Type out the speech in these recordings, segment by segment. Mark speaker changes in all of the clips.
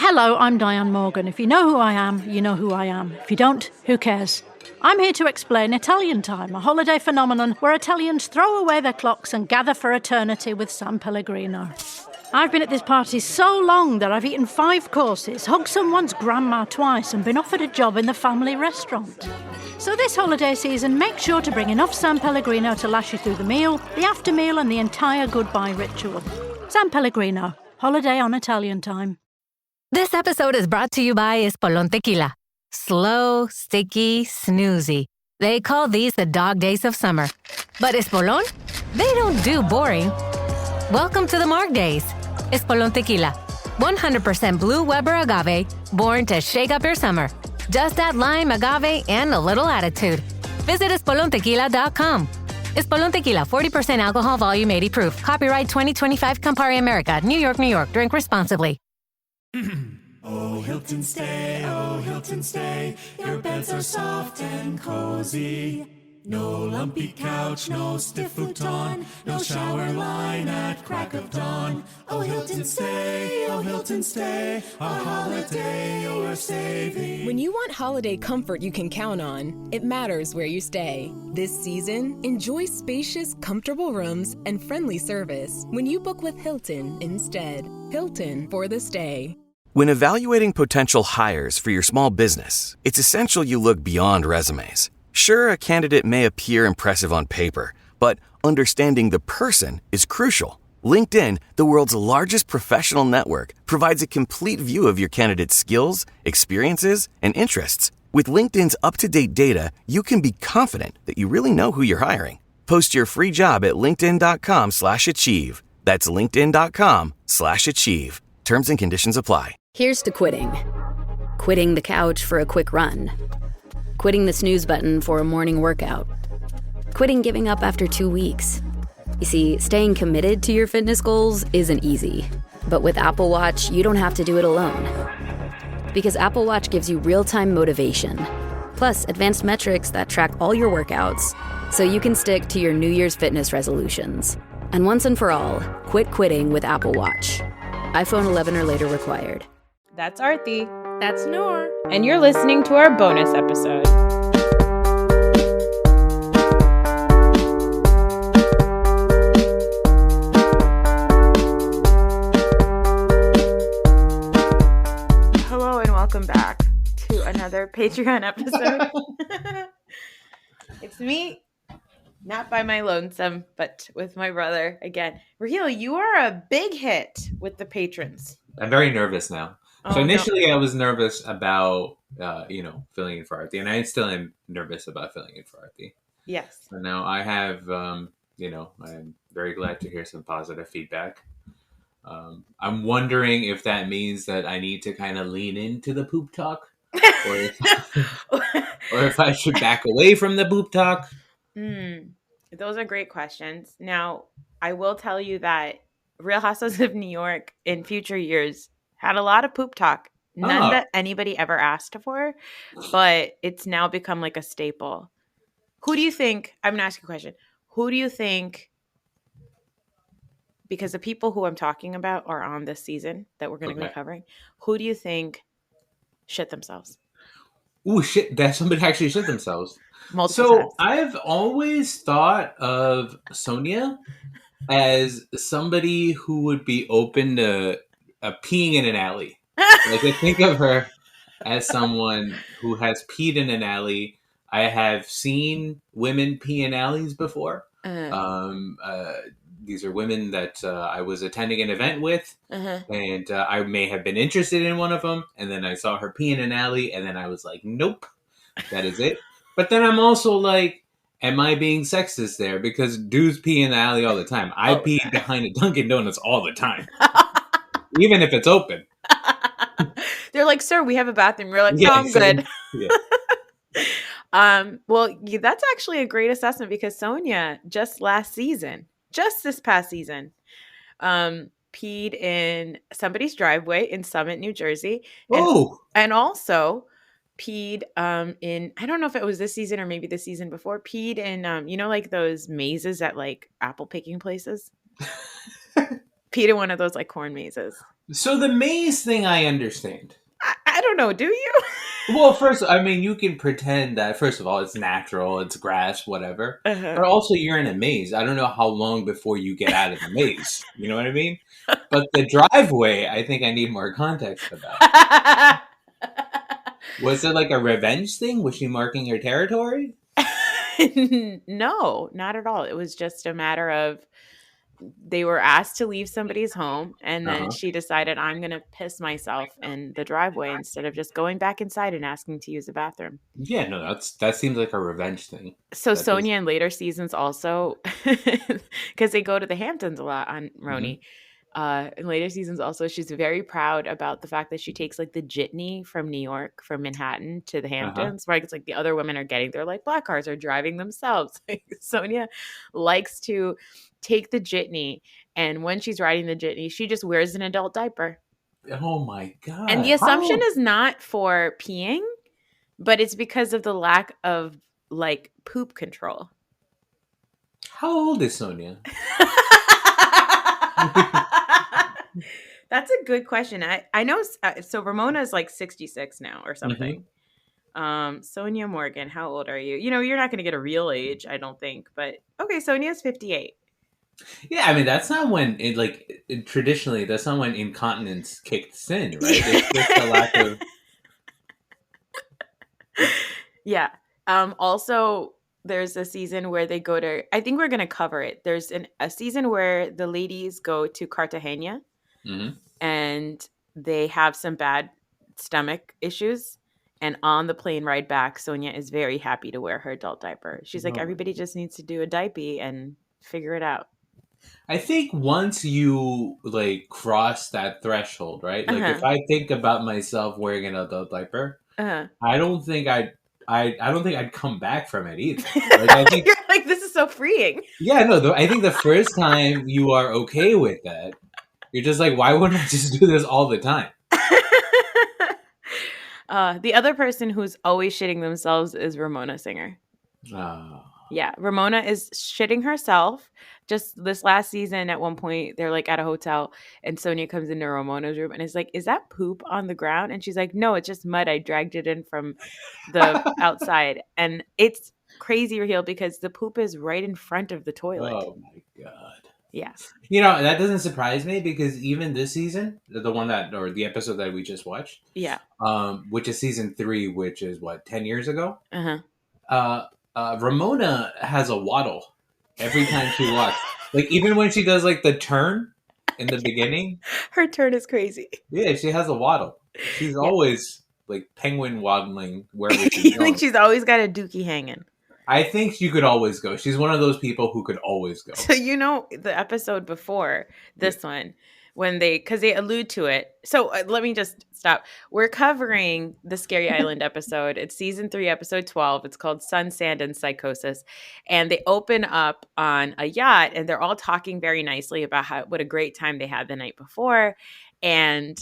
Speaker 1: Hello, I'm Diane Morgan. If you know who I am, you know who I am. If you don't, who cares? I'm here to explain Italian Time, a holiday phenomenon where Italians throw away their clocks and gather for eternity with San Pellegrino. I've been at this party so long that I've eaten 5 courses, hugged someone's grandma twice, and been offered a job in the family restaurant. So this holiday season, make sure to bring enough San Pellegrino to last you through the meal, the after meal, and the entire goodbye ritual. San Pellegrino, holiday on Italian Time.
Speaker 2: This episode is brought to you by Espolón Tequila. Slow, sticky, snoozy. They call these the dog days of summer. But Espolón? They don't do boring. Welcome to the Marg Days. Espolón Tequila. 100% blue Weber agave, born to shake up your summer. Just add lime, agave, and a little attitude. Visit espolontequila.com. Espolón Tequila, 40% alcohol, volume 80 proof. Copyright 2025 Campari America, New York, New York. Drink responsibly.
Speaker 3: Oh, Hilton stay, your beds are soft and cozy. No lumpy couch, no stiff futon, no shower line at crack of dawn. Oh, Hilton stay, a holiday you're saving.
Speaker 4: When you want holiday comfort you can count on, it matters where you stay. This season, enjoy spacious, comfortable rooms and friendly service when you book with Hilton instead. Hilton for the stay.
Speaker 5: When evaluating potential hires for your small business, it's essential you look beyond resumes. Sure, a candidate may appear impressive on paper, but understanding the person is crucial. LinkedIn, the world's largest professional network, provides a complete view of your candidate's skills, experiences, and interests. With LinkedIn's up-to-date data, you can be confident that you really know who you're hiring. Post your free job at linkedin.com/achieve. That's linkedin.com/achieve. Terms and conditions apply.
Speaker 6: Here's to quitting. Quitting the couch for a quick run. Quitting the snooze button for a morning workout. Quitting giving up after 2 weeks. You see, staying committed to your fitness goals isn't easy. But with Apple Watch, you don't have to do it alone. Because Apple Watch gives you real-time motivation, plus advanced metrics that track all your workouts, so you can stick to your New Year's fitness resolutions. And once and for all, quit quitting with Apple Watch. iPhone 11 or later required.
Speaker 7: That's Aarti.
Speaker 8: That's Noor.
Speaker 7: And you're listening to our bonus episode.
Speaker 8: Hello and welcome back to another Patreon episode.
Speaker 7: It's me, not by my lonesome, but with my brother again. Raheel, you are a big hit with the patrons.
Speaker 9: I'm very nervous now. So initially, I was nervous about, filling in for Aarti, and I still am nervous about filling in for Aarti.
Speaker 7: Yes.
Speaker 9: So now I have, I'm very glad to hear some positive feedback. I'm wondering if that means that I need to kind of lean into the poop talk, or if I should back away from the poop talk.
Speaker 8: Those are great questions. Now, I will tell you that Real Housewives of New York in future years had a lot of poop talk. None that anybody ever asked for, but it's now become like a staple. Who do you think, I'm going to ask you a question. Who do you think, because the people who I'm talking about are on this season that we're going to be covering, who do you think shit themselves?
Speaker 9: Ooh, shit, that somebody actually shit themselves.
Speaker 8: Multiple times.
Speaker 9: I've always thought of Sonia as somebody who would be open to peeing in an alley. Like, I think of her as someone who has peed in an alley. I have seen women pee in alleys before. These are women that I was attending an event with, and I may have been interested in one of them, and then I saw her pee in an alley, and then I was like, nope, that is it. But then I'm also like, am I being sexist there? Because dudes pee in the alley all the time. I pee behind a Dunkin' Donuts all the time. Even if it's open.
Speaker 8: They're like, sir, we have a bathroom. We're like, no, I'm good.
Speaker 9: Yeah.
Speaker 8: That's actually a great assessment because Sonia just this past season, peed in somebody's driveway in Summit, New Jersey. And also peed in, I don't know if it was this season or maybe the season before, peed in, like those mazes at like apple picking places. Peed in one of those like corn mazes.
Speaker 9: So the maze thing, I understand.
Speaker 8: I don't know. Do you?
Speaker 9: Well, first, I mean, you can pretend that, first of all, it's natural, it's grass, whatever.
Speaker 8: Uh-huh.
Speaker 9: But also, you're in a maze. I don't know how long before you get out of the maze. You know what I mean? But the driveway, I think I need more context about. Was it like a revenge thing? Was she marking her territory?
Speaker 8: No, not at all. It was just a matter of they were asked to leave somebody's home, and then
Speaker 9: Uh-huh.
Speaker 8: she decided, I'm going to piss myself in the driveway instead of just going back inside and asking to use the bathroom.
Speaker 9: Yeah, no, that seems like a revenge thing.
Speaker 8: So
Speaker 9: That does.
Speaker 8: Sonia in later seasons also, because they go to the Hamptons a lot on Roni. In later seasons also, she's very proud about the fact that she takes like the jitney from New York, from Manhattan to the
Speaker 9: Uh-huh.
Speaker 8: Hamptons, right? It's like the other women are getting there, like black cars are driving themselves. Sonia likes to take the jitney, and when she's riding the jitney, she just wears an adult diaper.
Speaker 9: Oh my god!
Speaker 8: And the assumption is not for peeing, but it's because of the lack of like poop control.
Speaker 9: How old is Sonia?
Speaker 8: That's a good question. I know. So Ramona is like 66 now or something. Sonia Morgan, how old are you? You know, you're not going to get a real age, I don't think. But okay, Sonia's 58.
Speaker 9: Yeah, I mean that's not when traditionally that's not when incontinence kicked in, right? It's just a lack of.
Speaker 8: Yeah. Also, there's a season where they go to. I think we're going to cover it. There's a season where the ladies go to Cartagena, and they have some bad stomach issues. And on the plane ride back, Sonia is very happy to wear her adult diaper. She's like, everybody just needs to do a diaper and figure it out.
Speaker 9: I think once you like cross that threshold, right? Like if I think about myself wearing an adult diaper, I don't think I'd come back from it either. Like I think
Speaker 8: you're like, this is so freeing.
Speaker 9: Yeah, no. I think the first time you are okay with that, you're just like, why wouldn't I just do this all the time?
Speaker 8: The other person who's always shitting themselves is Ramona Singer.
Speaker 9: Oh.
Speaker 8: Yeah, Ramona is shitting herself. Just this last season, at one point, they're like at a hotel, and Sonia comes into Ramona's room and is like, "Is that poop on the ground?" And she's like, "No, it's just mud. I dragged it in from the outside." And it's crazy, Raheel, because the poop is right in front of the toilet.
Speaker 9: Oh my god.
Speaker 8: Yeah.
Speaker 9: You know, that doesn't surprise me because even this season, the one that or the episode that we just watched,
Speaker 8: yeah,
Speaker 9: which is season 3, which is what 10 years ago.
Speaker 8: Uh-huh.
Speaker 9: Ramona has a waddle every time she walks. Like even when she does like the turn in the beginning,
Speaker 8: her turn is crazy.
Speaker 9: Yeah, she has a waddle. She's always like penguin waddling wherever she's
Speaker 8: you
Speaker 9: going.
Speaker 8: think she's always got a dookie hanging?
Speaker 9: I think you could always go. She's one of those people who could always go.
Speaker 8: So you know the episode before this one, when because they allude to it. So let me just stop. We're covering the Scary Island episode. It's season 3, episode 12. It's called Sun, Sand, and Psychosis. And they open up on a yacht, and they're all talking very nicely about what a great time they had the night before. And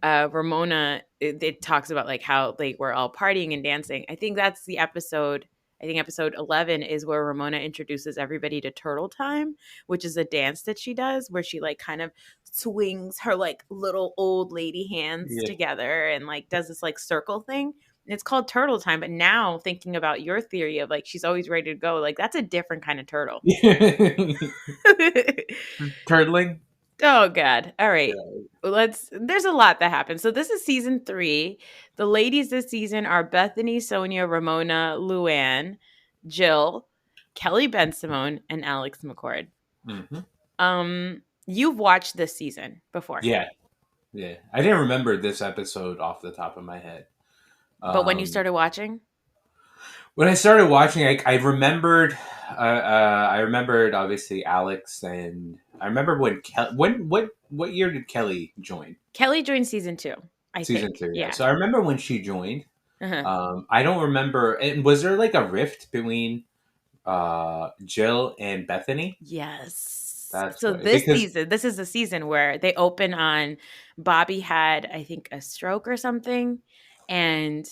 Speaker 8: Ramona, it talks about like how they were all partying and dancing. I think that's the episode. I think episode 11 is where Ramona introduces everybody to Turtle Time, which is a dance that she does where she like kind of swings her like little old lady hands together and like does this like circle thing. And it's called Turtle Time. But now thinking about your theory of like she's always ready to go, like that's a different kind of turtle.
Speaker 9: Turtling?
Speaker 8: Oh God. All right. There's a lot that happens. So this is season 3. The ladies this season are Bethany, Sonia, Ramona, Luann, Jill, Kelly Ben-Simone, and Alex McCord. You've watched this season before.
Speaker 9: Yeah. I didn't remember this episode off the top of my head.
Speaker 8: But when you started watching?
Speaker 9: When I started watching, I remembered I remembered obviously Alex, and I remember when what year did Kelly join?
Speaker 8: Kelly joined season 2.
Speaker 9: Season 2, yeah. So I remember when she joined. I don't remember. And was there like a rift between Jill and Bethany?
Speaker 8: Yes.
Speaker 9: That's
Speaker 8: so
Speaker 9: right.
Speaker 8: this season, this is the season where they open on Bobby had, I think, a stroke or something, and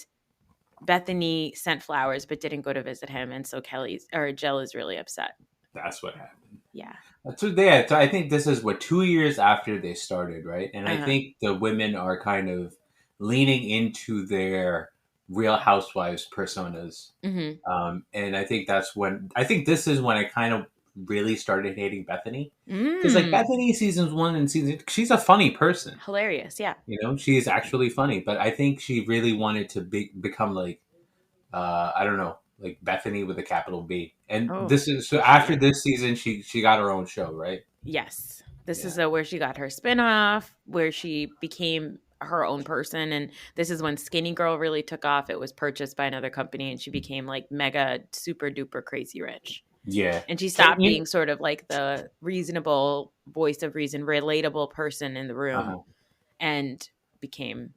Speaker 8: Bethany sent flowers but didn't go to visit him, and so Jill is really upset.
Speaker 9: That's what happened.
Speaker 8: Yeah.
Speaker 9: So yeah, so I think this is 2 years after they started, right? And I
Speaker 8: Uh-huh.
Speaker 9: think the women are kind of leaning into their Real Housewives personas,
Speaker 8: Mm-hmm.
Speaker 9: and I think this is when I kind of really started hating Bethany, because like
Speaker 8: Mm.
Speaker 9: Bethany seasons 1 and season, she's a funny person,
Speaker 8: Hilarious, yeah.
Speaker 9: she is actually funny, but I think she really wanted to become like I don't know, like Bethany with a capital B. And
Speaker 8: Oh,
Speaker 9: this is so after
Speaker 8: yeah.
Speaker 9: this season, she got her own show, right?
Speaker 8: Yes. This
Speaker 9: Yeah.
Speaker 8: is where she got her spinoff, where she became her own person. And this is when Skinny Girl really took off. It was purchased by another company and she became like mega super duper crazy rich.
Speaker 9: Yeah.
Speaker 8: And she
Speaker 9: So
Speaker 8: stopped being sort of like the reasonable voice of reason, relatable person in the room
Speaker 9: uh-huh.
Speaker 8: and became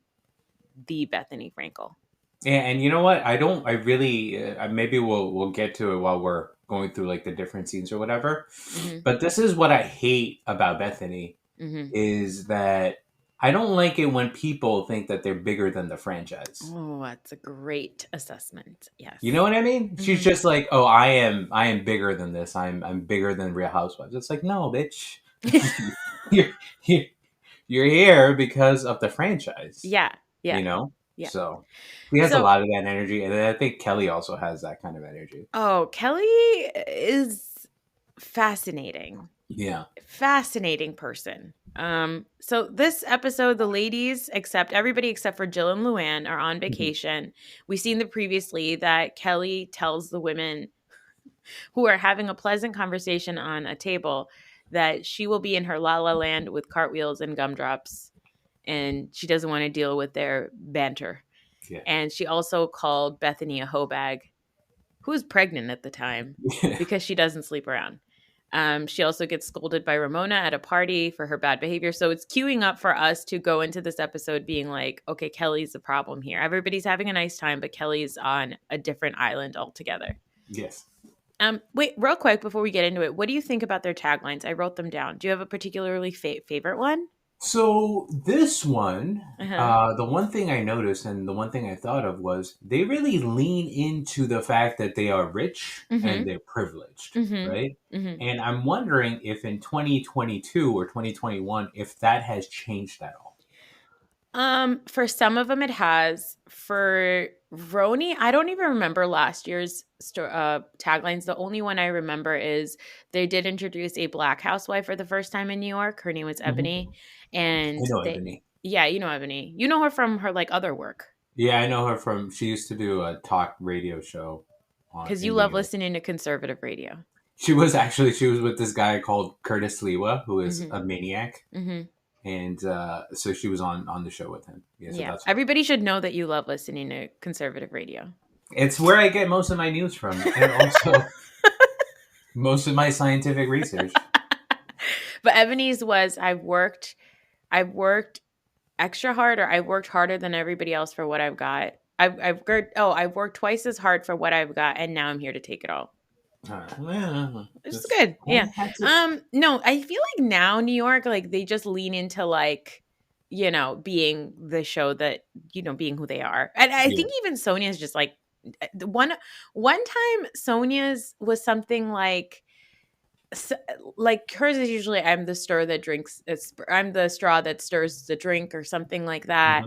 Speaker 8: the Bethany Frankel.
Speaker 9: Yeah, and you know what? I really maybe we'll get to it while we're going through like the different scenes or whatever.
Speaker 8: Mm-hmm.
Speaker 9: But this is what I hate about Bethany
Speaker 8: Mm-hmm.
Speaker 9: is that I don't like it when people think that they're bigger than the franchise.
Speaker 8: Oh, that's a great assessment. Yes.
Speaker 9: You know what I mean?
Speaker 8: Mm-hmm.
Speaker 9: She's just like, "Oh, I am bigger than this. I'm bigger than Real Housewives." It's like, "No, bitch. you're, you're you're here because of the franchise."
Speaker 8: Yeah. Yeah.
Speaker 9: You know?
Speaker 8: Yeah.
Speaker 9: So he has a
Speaker 8: So-
Speaker 9: lot of that energy, and then I think Kelly also has that kind of energy.
Speaker 8: Oh, Kelly is fascinating.
Speaker 9: Yeah.
Speaker 8: Fascinating person. So this episode, the ladies, everybody except for Jill and Luann, are on vacation. We've seen previously that Kelly tells the women who are having a pleasant conversation on a table that she will be in her La La Land with cartwheels and gumdrops, and she doesn't want to deal with their banter.
Speaker 9: Yeah.
Speaker 8: And she also called Bethany a hoe bag, who was pregnant at the time, because she doesn't sleep around. She also gets scolded by Ramona at a party for her bad behavior. So it's queuing up for us to go into this episode being like, okay, Kelly's the problem here. Everybody's having a nice time, but Kelly's on a different island altogether.
Speaker 9: Yes.
Speaker 8: Wait, real quick before we get into it, what do you think about their taglines? I wrote them down. Do you have a particularly favorite one?
Speaker 9: So this one, the one thing I noticed and the one thing I thought of was they really lean into the fact that they are rich and they're privileged, right? And I'm wondering if in 2022 or 2021, if that has changed at all.
Speaker 8: For some of them it has. For Roni, I don't even remember last year's taglines. The only one I remember is they did introduce a black housewife for the first time in New York. Her name was Ebony. And
Speaker 9: I know Ebony.
Speaker 8: Yeah, you know Ebony. You know her from her like other work.
Speaker 9: Yeah, I know her from, she used to do a talk radio show.
Speaker 8: Because you love listening to conservative radio.
Speaker 9: She was with this guy called Curtis Lewa, who is a maniac. And so she was on the show with him. Yeah, so that's
Speaker 8: everybody should know that you love listening to conservative radio.
Speaker 9: It's where I get most of my news from, and also most of my scientific research.
Speaker 8: But Ebony's was I've worked extra hard, or I've worked harder than everybody else for what I've got. I've worked twice as hard for what I've got, and now I'm here to take it all. It's good. Yeah. No, I feel like now New York, like they just lean into like, being the show that, being who they are. And I think even Sonia's just like one time Sonia's was something like hers is usually I'm the straw that stirs the drink or something like that.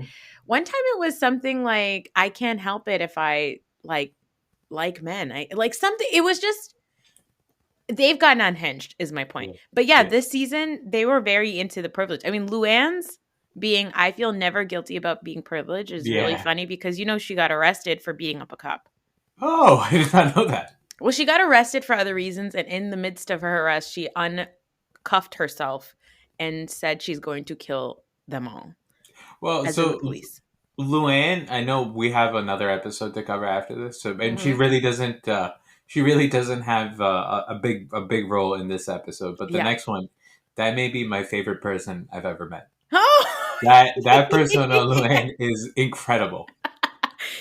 Speaker 8: One time it was something like I can't help it if I like men. I like something. It was just they've gotten unhinged is my point. But this season they were very into the privilege. I mean, Luann's being I feel never guilty about being privileged is really funny because she got arrested for beating up a cop.
Speaker 9: Oh, I did not know that.
Speaker 8: Well, she got arrested for other reasons, and in the midst of her arrest, she uncuffed herself and said she's going to kill them all.
Speaker 9: Well,
Speaker 8: as
Speaker 9: so
Speaker 8: the police.
Speaker 9: Luann, I know we have another episode to cover after this, so and she really doesn't. She really doesn't have a big role in this episode, but the next one, that may be my favorite person I've ever met.
Speaker 8: Oh!
Speaker 9: That persona, Luann, is incredible.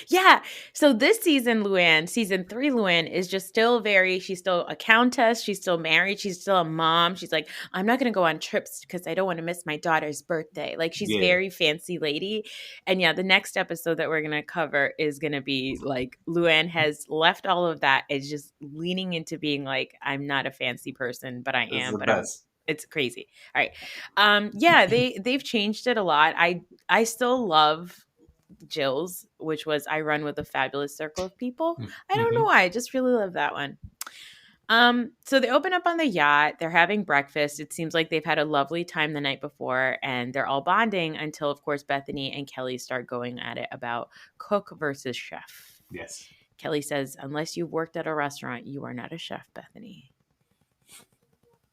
Speaker 8: Yeah. So this season, Luann, season 3, Luann is just still she's still a countess. She's still married. She's still a mom. She's like, I'm not going to go on trips because I don't want to miss my daughter's birthday. Like, she's very fancy lady. And yeah, the next episode that we're going to cover is going to be like, Luann has left all of that. Is just leaning into being like, I'm not a fancy person, but I am. But it's crazy. All right. Yeah, they've changed it a lot. I still love Jill's, which was I run with a fabulous circle of people. I don't know why. I just really love that one. So they open up on the yacht. They're having breakfast. It seems like they've had a lovely time the night before, and they're all bonding until, of course, Bethany and Kelly start going at it about cook versus chef.
Speaker 9: Yes.
Speaker 8: Kelly says, unless you've worked at a restaurant, you are not a chef, Bethany.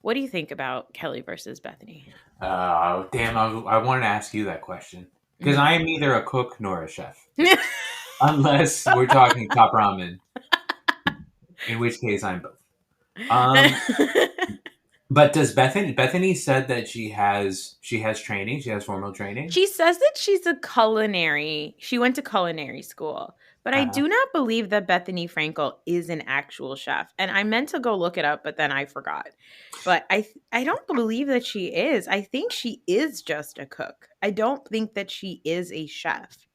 Speaker 8: What do you think about Kelly versus Bethany?
Speaker 9: Damn, I wanted to ask you that question. Because I am neither a cook nor a chef. Unless we're talking top ramen. In which case I'm both. But does Bethany said that she has training, she has formal training?
Speaker 8: She says that she went to culinary school. But I do not believe that Bethany Frankel is an actual chef. And I meant to go look it up, but then I forgot. But I don't believe that she is. I think she is just a cook. I don't think that she is a chef.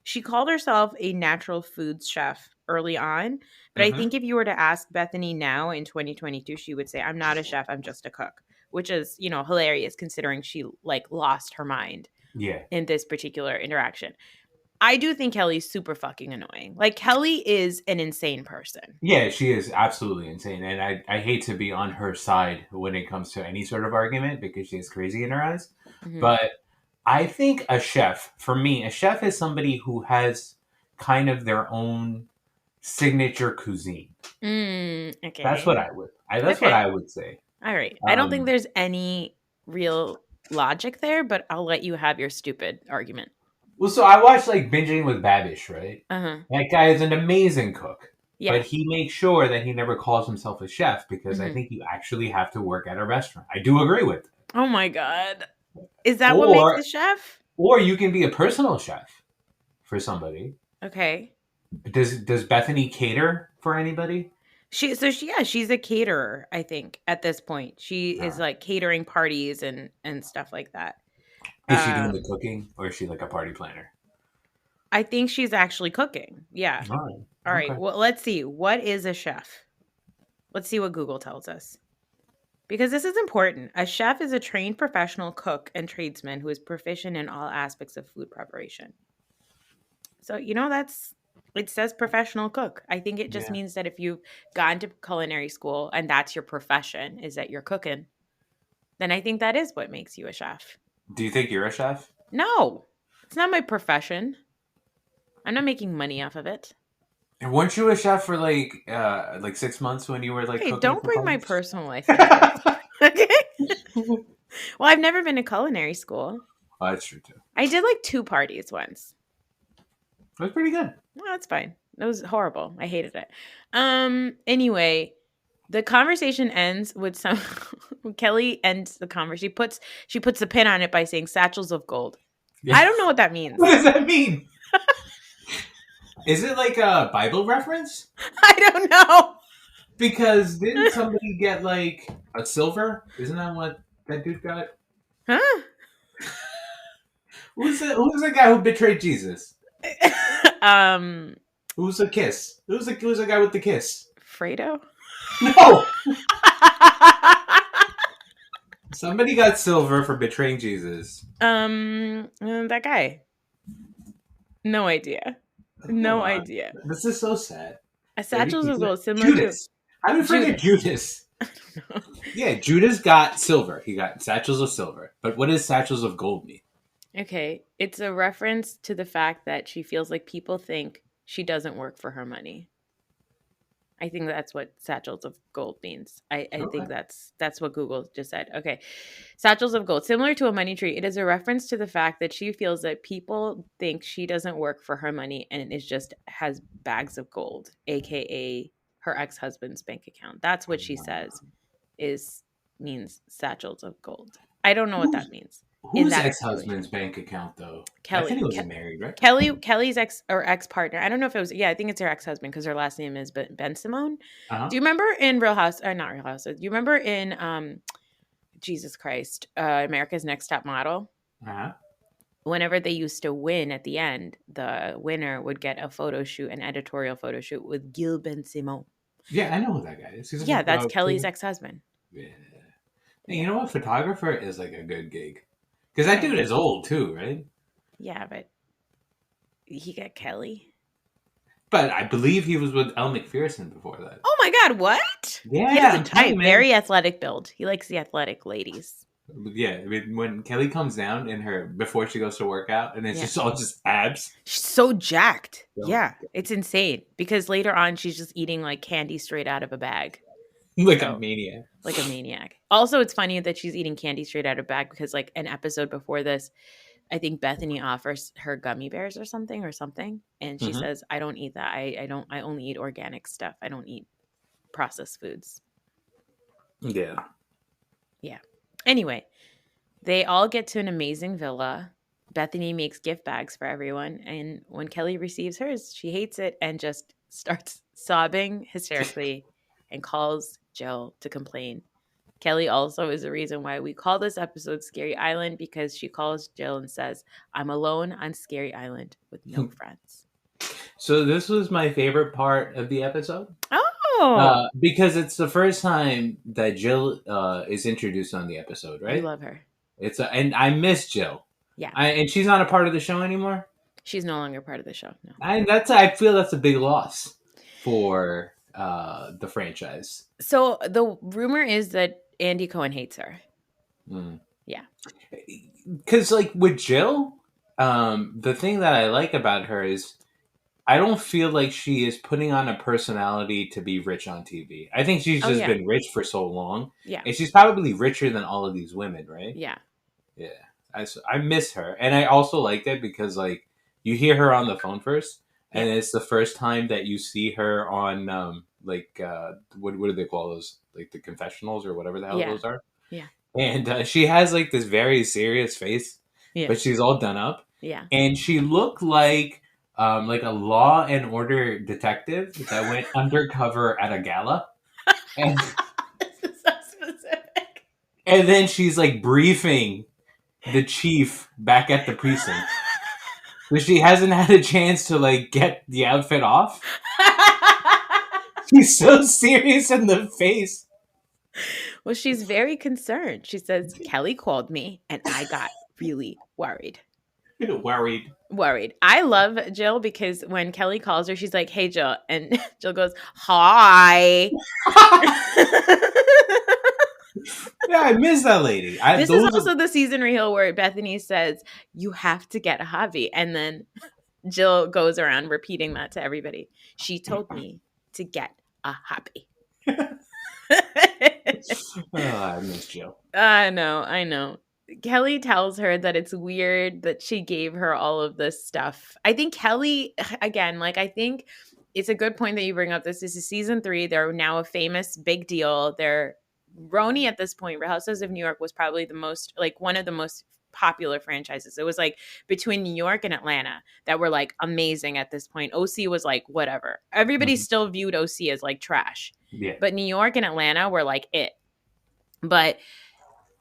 Speaker 8: She called herself a natural foods chef early on. But I think if you were to ask Bethany now in 2022, she would say, I'm not a chef, I'm just a cook. Which is, hilarious considering she lost her mind in this particular interaction. I do think Kelly's super fucking annoying. Like, Kelly is an insane person.
Speaker 9: Yeah, she is absolutely insane. And I hate to be on her side when it comes to any sort of argument because she is crazy in her eyes. But I think for me, a chef is somebody who has kind of their own signature cuisine.
Speaker 8: Okay.
Speaker 9: That's what I would say.
Speaker 8: All right. I don't think there's any real logic there, but I'll let you have your stupid argument.
Speaker 9: Well, so I watched Binging with Babish, right? That guy is an amazing cook. Yeah. But he makes sure that he never calls himself a chef because I think you actually have to work at a restaurant. I do agree with it.
Speaker 8: Oh my God. Is that what makes a chef?
Speaker 9: Or you can be a personal chef for somebody.
Speaker 8: Okay.
Speaker 9: Does Bethany cater for anybody?
Speaker 8: She's a caterer, I think, at this point. She is catering parties and stuff like that.
Speaker 9: Is she doing the cooking or is she a party planner?
Speaker 8: I think she's actually cooking. Yeah. All right. Okay. Well, let's see. What is a chef? Let's see what Google tells us. Because this is important. A chef is a trained professional cook and tradesman who is proficient in all aspects of food preparation. So, it says professional cook. I think it just means that if you've gone to culinary school and that's your profession, is that you're cooking, then I think that is what makes you a chef.
Speaker 9: Do you think you're a chef?
Speaker 8: No, it's not my profession. I'm not making money off of it.
Speaker 9: And weren't you a chef for 6 months when you were
Speaker 8: Hey,
Speaker 9: cooking?
Speaker 8: Don't bring my personal life into it. Okay. Well, I've never been to culinary school.
Speaker 9: Oh, that's true too.
Speaker 8: I did 2 parties once.
Speaker 9: It was pretty good.
Speaker 8: Well, that's fine. It was horrible. I hated it. Anyway, the conversation ends with Kelly ends the conversation. She puts a pin on it by saying satchels of gold. Yeah. I don't know what that means.
Speaker 9: What does that mean? Is it a Bible reference?
Speaker 8: I don't know.
Speaker 9: Because didn't somebody get a silver? Isn't that what that dude got?
Speaker 8: Huh?
Speaker 9: Who's the guy who betrayed Jesus? Who's the kiss? Who's the guy with the kiss?
Speaker 8: Fredo?
Speaker 9: No. Somebody got silver for betraying Jesus.
Speaker 8: That guy. No idea. No idea.
Speaker 9: This is so sad.
Speaker 8: A satchels of gold, similar
Speaker 9: Judas. How do you forget Judas? I don't know. Yeah, Judas got silver. He got satchels of silver. But what does satchels of gold mean?
Speaker 8: Okay, it's a reference to the fact that she feels like people think she doesn't work for her money. I think that's what satchels of gold means. I think that's what Google just said. Okay. Satchels of gold. Similar to a money tree, it is a reference to the fact that she feels that people think she doesn't work for her money and it just has bags of gold, aka her ex-husband's bank account. That's what she says means satchels of gold. I don't know what that means.
Speaker 9: Whose ex-husband's bank account though? Bethany wasn't married, right?
Speaker 8: Kelly's ex-partner. I don't know if it was. Yeah, I think it's her ex-husband because her last name is Ben Simone. Do you remember in Real House or not Real House? Do you remember in Jesus Christ, America's Next Top Model? Whenever they used to win at the end, the winner would get a photo shoot, an editorial photo shoot with Gil Ben Simone.
Speaker 9: Yeah, I know who that guy is.
Speaker 8: Yeah, that's Kelly's ex-husband.
Speaker 9: Yeah. Hey, you know what? Photographer is like a good gig. Because that dude is old too, right?
Speaker 8: Yeah, but he got Kelly.
Speaker 9: But I believe he was with Elle McPherson before that.
Speaker 8: Oh my God, what?
Speaker 9: Yeah.
Speaker 8: He has a tight, very athletic build. He likes the athletic ladies.
Speaker 9: Yeah, I mean, when Kelly comes down in her before she goes to work out, and it's just all just abs.
Speaker 8: She's so jacked. Yeah, it's insane. Because later on, she's just eating like candy straight out of a bag.
Speaker 9: Like a maniac.
Speaker 8: Like a maniac. Also, it's funny that she's eating candy straight out of a bag because like an episode before this, I think Bethany offers her gummy bears or something. And she says, I don't eat that. I only eat organic stuff. I don't eat processed foods.
Speaker 9: Yeah.
Speaker 8: Yeah. Anyway, they all get to an amazing villa. Bethany makes gift bags for everyone. And when Kelly receives hers, she hates it and just starts sobbing hysterically and calls Jill to complain. Kelly also is the reason why we call this episode Scary Island, because she calls Jill and says, I'm alone on Scary Island with no friends.
Speaker 9: So this was my favorite part of the episode.
Speaker 8: Oh!
Speaker 9: Because it's the first time that Jill is introduced on the episode, right?
Speaker 8: I love her.
Speaker 9: And I miss Jill.
Speaker 8: Yeah.
Speaker 9: And she's not a part of the show anymore?
Speaker 8: She's no longer part of the show, no.
Speaker 9: I feel that's a big loss for the franchise.
Speaker 8: So the rumor is that Andy Cohen hates her. Yeah.
Speaker 9: Because like with Jill, the thing that I like about her is I don't feel like she is putting on a personality to be rich on TV. I think she's just been rich for so long.
Speaker 8: Yeah.
Speaker 9: And she's probably richer than all of these women, right?
Speaker 8: Yeah.
Speaker 9: Yeah. I miss her. And I also liked it because like you hear her on the phone first. And it's the first time that you see her on what do they call those? Like the confessionals or whatever the hell those are.
Speaker 8: Yeah.
Speaker 9: And she has like this very serious face, but she's all done up.
Speaker 8: Yeah.
Speaker 9: And she looked like a Law and Order detective that went undercover at a gala. And,
Speaker 8: this is so specific.
Speaker 9: And then she's like briefing the chief back at the precinct. But she hasn't had a chance to like get the outfit off. She's so serious in the face.
Speaker 8: Well, she's very concerned. She says, Kelly called me and I got really worried. Worried. I love Jill because when Kelly calls her, she's like, hey, Jill. And Jill goes, hi.
Speaker 9: Yeah, I miss that lady.
Speaker 8: This is also the season reveal where Bethany says, you have to get a hobby. And then Jill goes around repeating that to everybody. She told me to get a hobby.
Speaker 9: I miss Jill.
Speaker 8: I know. Kelly tells her that it's weird that she gave her all of this stuff. I think Kelly, again, I think it's a good point that you bring up. This is season 3. They're now a famous big deal. Roni at this point, Real Housewives of New York was probably one of the most popular franchises. It was between New York and Atlanta that were amazing at this point. OC was whatever. Everybody still viewed OC as trash.
Speaker 9: Yeah.
Speaker 8: But New York and Atlanta were it. But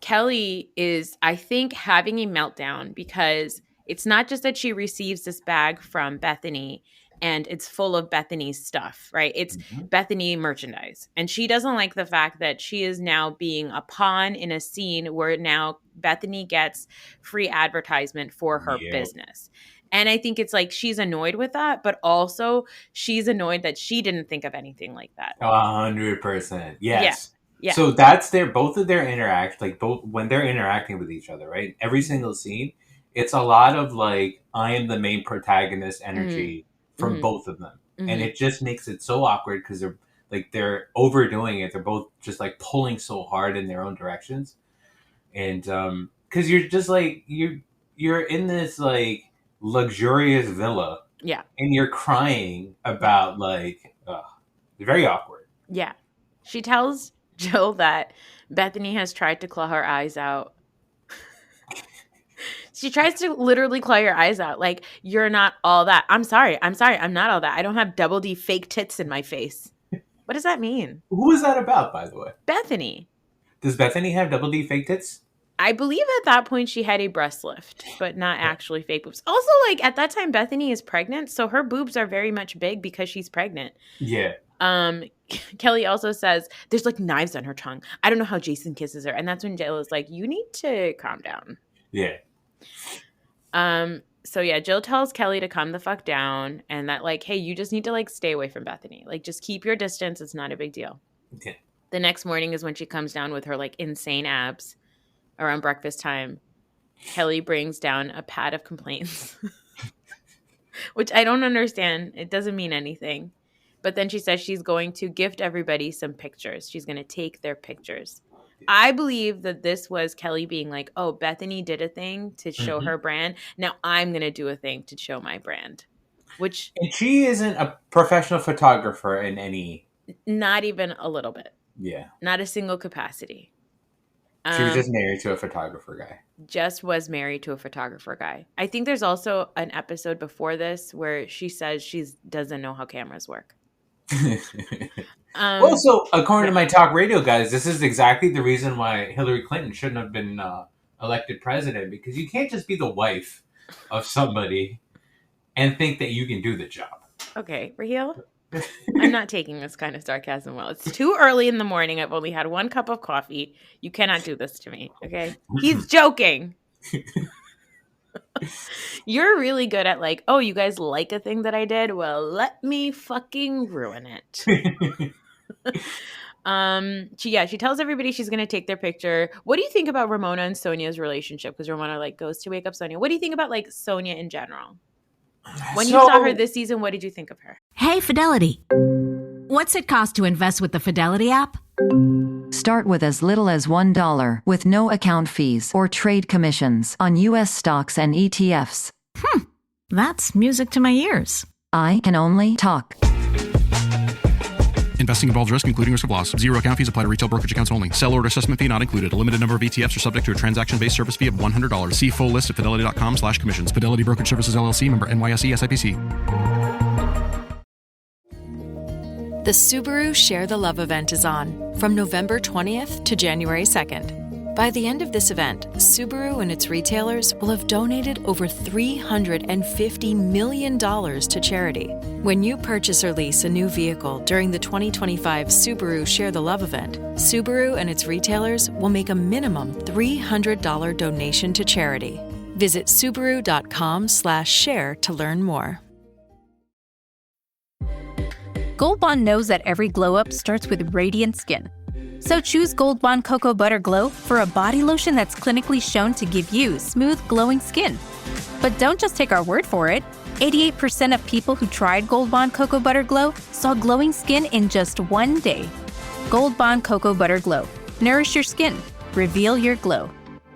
Speaker 8: Kelly is, I think, having a meltdown because it's not just that she receives this bag from Bethany and it's full of Bethany's stuff, right? It's Bethany merchandise. And she doesn't like the fact that she is now being a pawn in a scene where now Bethany gets free advertisement for her business. And I think it's she's annoyed with that, but also she's annoyed that she didn't think of anything like that.
Speaker 9: 100%. Yes.
Speaker 8: Yeah.
Speaker 9: So that's both of their both when they're interacting with each other, right? Every single scene, it's a lot of I am the main protagonist energy from both of them. And it just makes it so awkward because they're overdoing it. They're both just pulling so hard in their own directions. And because you're just you're in this luxurious villa.
Speaker 8: Yeah.
Speaker 9: And you're crying about very awkward.
Speaker 8: Yeah. She tells Jill that Bethany has tried to claw her eyes out. She tries to literally claw your eyes out. Like, you're not all that. I'm sorry. I'm not all that. I don't have double D fake tits in my face. What does that mean?
Speaker 9: Who is that about, by the way?
Speaker 8: Bethany.
Speaker 9: Does Bethany have double D fake tits?
Speaker 8: I believe at that point she had a breast lift, but not actually fake boobs. Also, like, at that time, Bethany is pregnant, so her boobs are very much big because she's pregnant.
Speaker 9: Yeah.
Speaker 8: Kelly also says there's like knives on her tongue. I don't know how Jason kisses her. And that's when Jill is like, you need to calm down.
Speaker 9: Yeah.
Speaker 8: So yeah, Jill tells Kelly to calm the fuck down and that like, hey, you just need to like stay away from Bethany. Like, just keep your distance. It's not a big deal.
Speaker 9: Okay.
Speaker 8: The next morning is when she comes down with her like insane abs around breakfast time. Kelly brings down a pad of complaints, which I don't understand. It doesn't mean anything. But then she says she's going to gift everybody some pictures. She's going to take their pictures. I believe that this was Kelly being like, oh, Bethany did a thing to show her brand. Now I'm going to do a thing to show my brand. And
Speaker 9: she isn't a professional photographer in any...
Speaker 8: Not even a little bit.
Speaker 9: Yeah.
Speaker 8: Not a single capacity.
Speaker 9: She was just married to a photographer guy.
Speaker 8: Just was married to a photographer guy. I think there's also an episode before this where she says she doesn't know how cameras work.
Speaker 9: Also, according to my talk radio guys, this is exactly the reason why Hillary Clinton shouldn't have been elected president, because you can't just be the wife of somebody and think that you can do the job.
Speaker 8: Okay, Raheel, I'm not taking this kind of sarcasm well. It's too early in the morning. I've only had 1 cup of coffee. You cannot do this to me, okay? He's joking. You're really good at like, oh, you guys like a thing that I did? Well, let me fucking ruin it. She tells everybody she's going to take their picture. What do you think about Ramona and Sonia's relationship? Because Ramona like goes to wake up Sonia. What do you think about like Sonia in general? When you saw her this season, what did you think of her?
Speaker 10: Hey, Fidelity. What's it cost to invest with the Fidelity app?
Speaker 11: Start with as little as $1 with no account fees or trade commissions on U.S. stocks and ETFs.
Speaker 10: That's music to my ears.
Speaker 11: I can only talk.
Speaker 12: Investing involves risk, including risk of loss. Zero account fees apply to retail brokerage accounts only. Sell order assessment fee not included. A limited number of ETFs are subject to a transaction-based service fee of $100. See full list at fidelity.com/commissions. Fidelity Brokerage Services, LLC, member NYSE SIPC.
Speaker 13: The Subaru Share the Love event is on from November 20th to January 2nd. By the end of this event, Subaru and its retailers will have donated over $350 million to charity. When you purchase or lease a new vehicle during the 2025 Subaru Share the Love event, Subaru and its retailers will make a minimum $300 donation to charity. Visit Subaru.com/share to learn more.
Speaker 14: Gold Bond knows that every glow up starts with radiant skin. So choose Gold Bond Cocoa Butter Glow for a body lotion that's clinically shown to give you smooth, glowing skin. But don't just take our word for it. 88% of people who tried Gold Bond Cocoa Butter Glow saw glowing skin in just 1 day. Gold Bond Cocoa Butter Glow. Nourish your skin. Reveal your glow.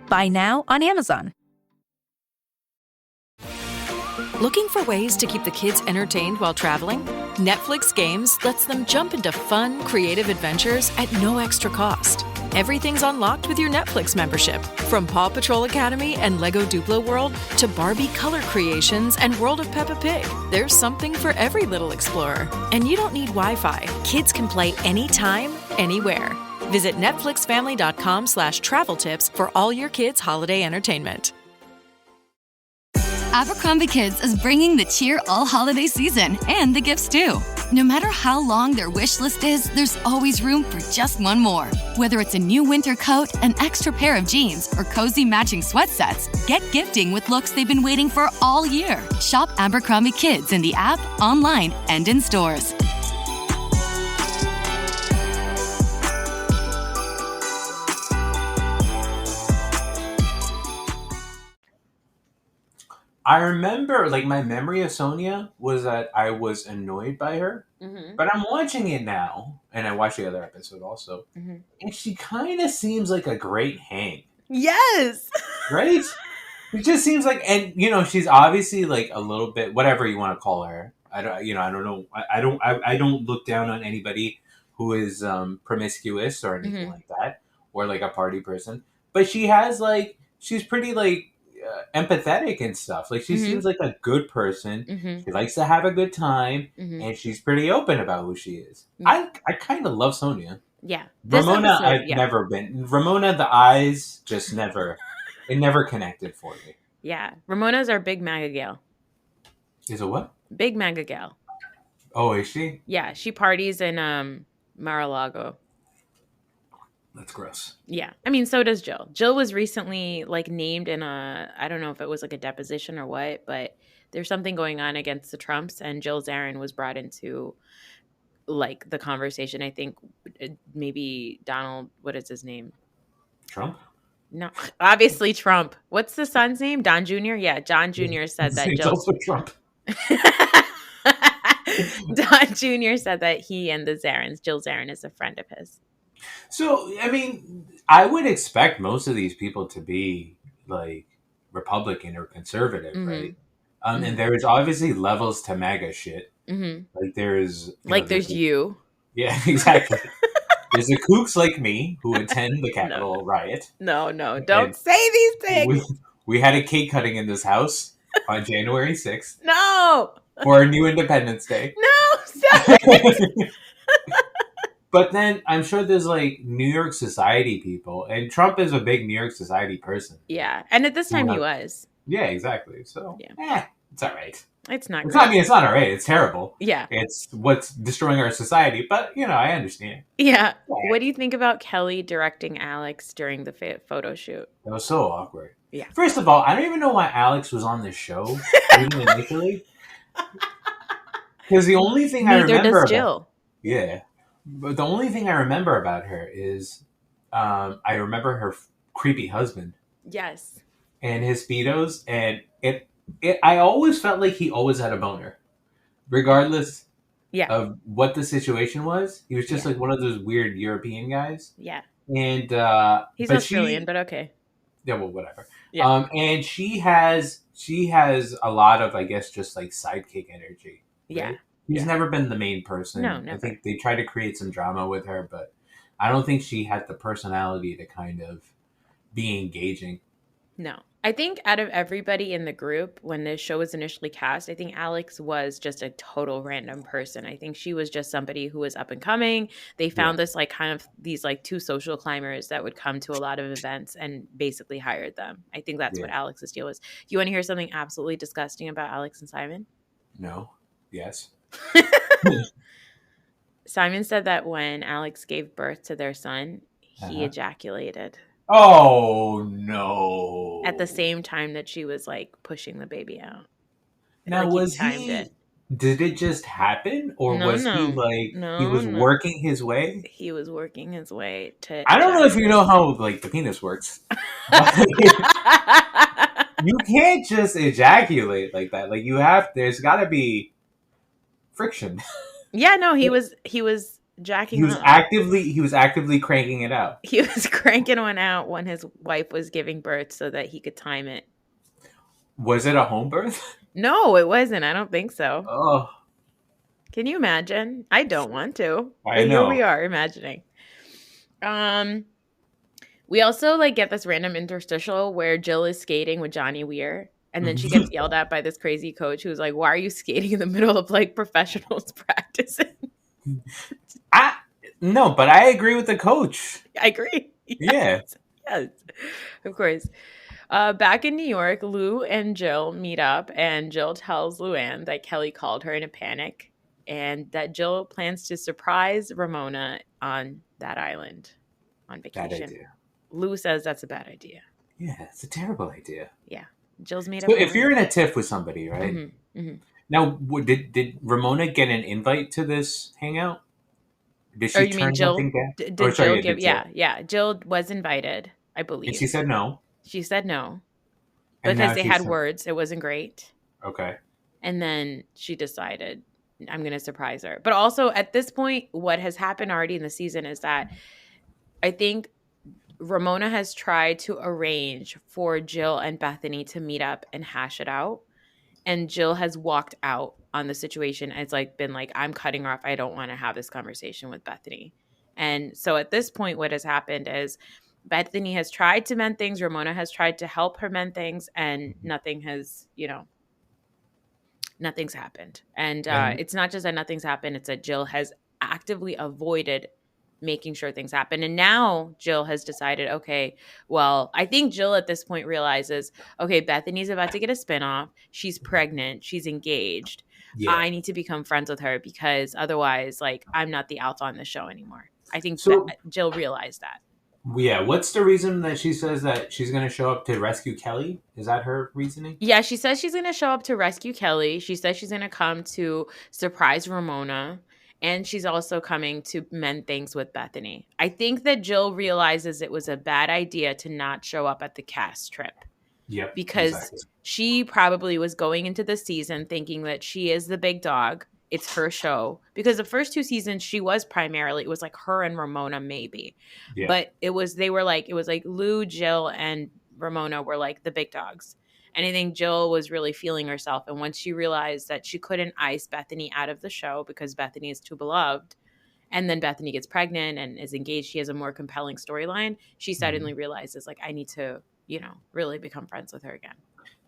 Speaker 14: Buy now on Amazon.
Speaker 13: Looking for ways to keep the kids entertained while traveling? Netflix Games lets them jump into fun, creative adventures at no extra cost. Everything's unlocked with your Netflix membership. From Paw Patrol Academy and Lego Duplo World to Barbie color creations and World of Peppa Pig, there's something for every little explorer. And you don't need Wi-Fi. Kids can play anytime, anywhere. Visit netflixfamily.com/travel tips for all your kids' holiday entertainment.
Speaker 15: Abercrombie Kids is bringing the cheer all holiday season, and the gifts too. No matter how long their wish list is, there's always room for just one more. Whether it's a new winter coat, an extra pair of jeans, or cozy matching sweat sets, get gifting with looks they've been waiting for all year. Shop Abercrombie Kids in the app, online, and in stores.
Speaker 9: I remember, like, my memory of Sonia was that I was annoyed by her. But I'm watching it now, and I watched the other episode also, and she kind of seems like a great hang.
Speaker 8: Yes!
Speaker 9: Right? It just seems like, and, you know, she's obviously, like, a little bit, whatever you want to call her. I don't know. I don't look down on anybody who is promiscuous or anything like that, or, like, a party person. But she has, like, she's pretty, like, empathetic and stuff. Like she seems like a good person. She likes to have a good time, and she's pretty open about who she is. I kind of love Sonia.
Speaker 8: Yeah.
Speaker 9: Ramona, I've never been. Ramona, the eyes just never. It never connected for me.
Speaker 8: Yeah. Ramona's our big MAGA gal.
Speaker 9: Is it what?
Speaker 8: Big MAGA gal.
Speaker 9: Oh, is she?
Speaker 8: Yeah, she parties in Mar-a-Lago.
Speaker 9: That's gross.
Speaker 8: Yeah. I mean, so does Jill. Jill was recently like named in I don't know if it was like a deposition or what, but there's something going on against the Trumps, and Jill Zarin was brought into like the conversation. I think maybe Donald, what is his name?
Speaker 9: Trump?
Speaker 8: No, obviously Trump. What's the son's name? Don Jr.? Yeah, John Jr. said that
Speaker 9: It's also Trump.
Speaker 8: Don Jr. said that he and the Zarins, Jill Zarin is a friend of his.
Speaker 9: So, I mean, I would expect most of these people to be like Republican or conservative, right? And there is obviously levels to MAGA shit. Like there's
Speaker 8: you.
Speaker 9: Yeah, exactly. There's the kooks like me who attend the Capitol riot.
Speaker 8: No, don't say these things.
Speaker 9: We had a cake cutting in this house on January 6th.
Speaker 8: No!
Speaker 9: For a new Independence Day.
Speaker 8: No, stop it!
Speaker 9: But then I'm sure there's like New York society people, and Trump is a big New York society person.
Speaker 8: Yeah, and at this time he was.
Speaker 9: Yeah, exactly. So, it's all right.
Speaker 8: It's not.
Speaker 9: It's not. I mean, it's not all right. It's terrible.
Speaker 8: Yeah,
Speaker 9: it's what's destroying our society. But I understand.
Speaker 8: Yeah. What do you think about Kelly directing Alex during the photo shoot?
Speaker 9: That was so awkward.
Speaker 8: Yeah.
Speaker 9: First of all, I don't even know why Alex was on this show even initially. Because the only thing I remember.
Speaker 8: Neither does Jill.
Speaker 9: Yeah. But the only thing I remember about her is I remember her creepy husband.
Speaker 8: Yes.
Speaker 9: And his Speedos. And I always felt like he always had a boner. Regardless of what the situation was. He was just like one of those weird European guys.
Speaker 8: Yeah.
Speaker 9: And
Speaker 8: he's Australian, but okay.
Speaker 9: Yeah, well, whatever. Yeah. And she has a lot of, I guess, just like sidekick energy. Right?
Speaker 8: Yeah.
Speaker 9: He's never been the main person.
Speaker 8: No, never.
Speaker 9: I think they tried to create some drama with her, but I don't think she had the personality to kind of be engaging.
Speaker 8: No. I think out of everybody in the group, when the show was initially cast, I think Alex was just a total random person. I think she was just somebody who was up and coming. They found this like kind of these like two social climbers that would come to a lot of events and basically hired them. I think that's what Alex's deal was. You want to hear something absolutely disgusting about Alex and Simon?
Speaker 9: No. Yes.
Speaker 8: Simon said that when Alex gave birth to their son, he ejaculated.
Speaker 9: Oh, no.
Speaker 8: At the same time that she was like pushing the baby out.
Speaker 9: Now, was he... Did it just happen? Or was he like... he was working his way?
Speaker 8: He was working his way to...
Speaker 9: I don't know if you know how like the penis works. You can't just ejaculate like that. Like there's got to be friction.
Speaker 8: Yeah, no, he was jacking.
Speaker 9: He was actively cranking it out.
Speaker 8: He was cranking one out when his wife was giving birth so that he could time it.
Speaker 9: Was it a home birth?
Speaker 8: No, it wasn't. I don't think so.
Speaker 9: Oh.
Speaker 8: Can you imagine? I don't want to.
Speaker 9: I know.
Speaker 8: Here we are imagining. We also like get this random interstitial where Jill is skating with Johnny Weir. And then she gets yelled at by this crazy coach who's like, why are you skating in the middle of like professionals practicing?
Speaker 9: No, but I agree with the coach.
Speaker 8: I agree.
Speaker 9: Yes.
Speaker 8: Yes, of course. Back in New York, Lou and Jill meet up, and Jill tells Luann that Kelly called her in a panic and that Jill plans to surprise Ramona on that island on vacation.
Speaker 9: Bad idea.
Speaker 8: Lou says that's a bad idea.
Speaker 9: Yeah, it's a terrible idea.
Speaker 8: Yeah. Jill's made up.
Speaker 9: So if you're in a tiff with somebody, right? Now, did Ramona get an invite to this hangout? Did she turn something down?
Speaker 8: Did Jill give? Yeah. Jill was invited, I believe.
Speaker 9: And she said no.
Speaker 8: She said no. Because they had words. It wasn't great.
Speaker 9: Okay.
Speaker 8: And then she decided, I'm going to surprise her. But also, at this point, what has happened already in the season is that I think Ramona has tried to arrange for Jill and Bethany to meet up and hash it out. And Jill has walked out on the situation. It's like been like, I'm cutting her off. I don't want to have this conversation with Bethany. And so at this point, what has happened is Bethany has tried to mend things. Ramona has tried to help her mend things, and nothing has, nothing's happened. And it's not just that nothing's happened. It's that Jill has actively avoided making sure things happen. And now Jill has decided, okay, well, I think Jill at this point realizes, okay, Bethany's about to get a spinoff. She's pregnant. She's engaged.
Speaker 9: Yeah.
Speaker 8: I need to become friends with her because otherwise, like, I'm not the alpha on the show anymore. I think Jill realized that.
Speaker 9: Yeah, what's the reason that she says that she's going to show up to rescue Kelly? Is that her reasoning?
Speaker 8: Yeah, she says she's going to show up to rescue Kelly. She says she's going to come to surprise Ramona. And she's also coming to mend things with Bethany. I think that Jill realizes it was a bad idea to not show up at the cast trip.
Speaker 9: Yep.
Speaker 8: Because she probably was going into the season thinking that she is the big dog. It's her show. Because the first 2 seasons, she was primarily, it was like her and Ramona maybe. Yeah. But it was like Lou, Jill, and Ramona were like the big dogs. And I think Jill was really feeling herself. And once she realized that she couldn't ice Bethany out of the show because Bethany is too beloved, and then Bethany gets pregnant and is engaged, she has a more compelling storyline, she suddenly realizes, like, I need to, really become friends with her again.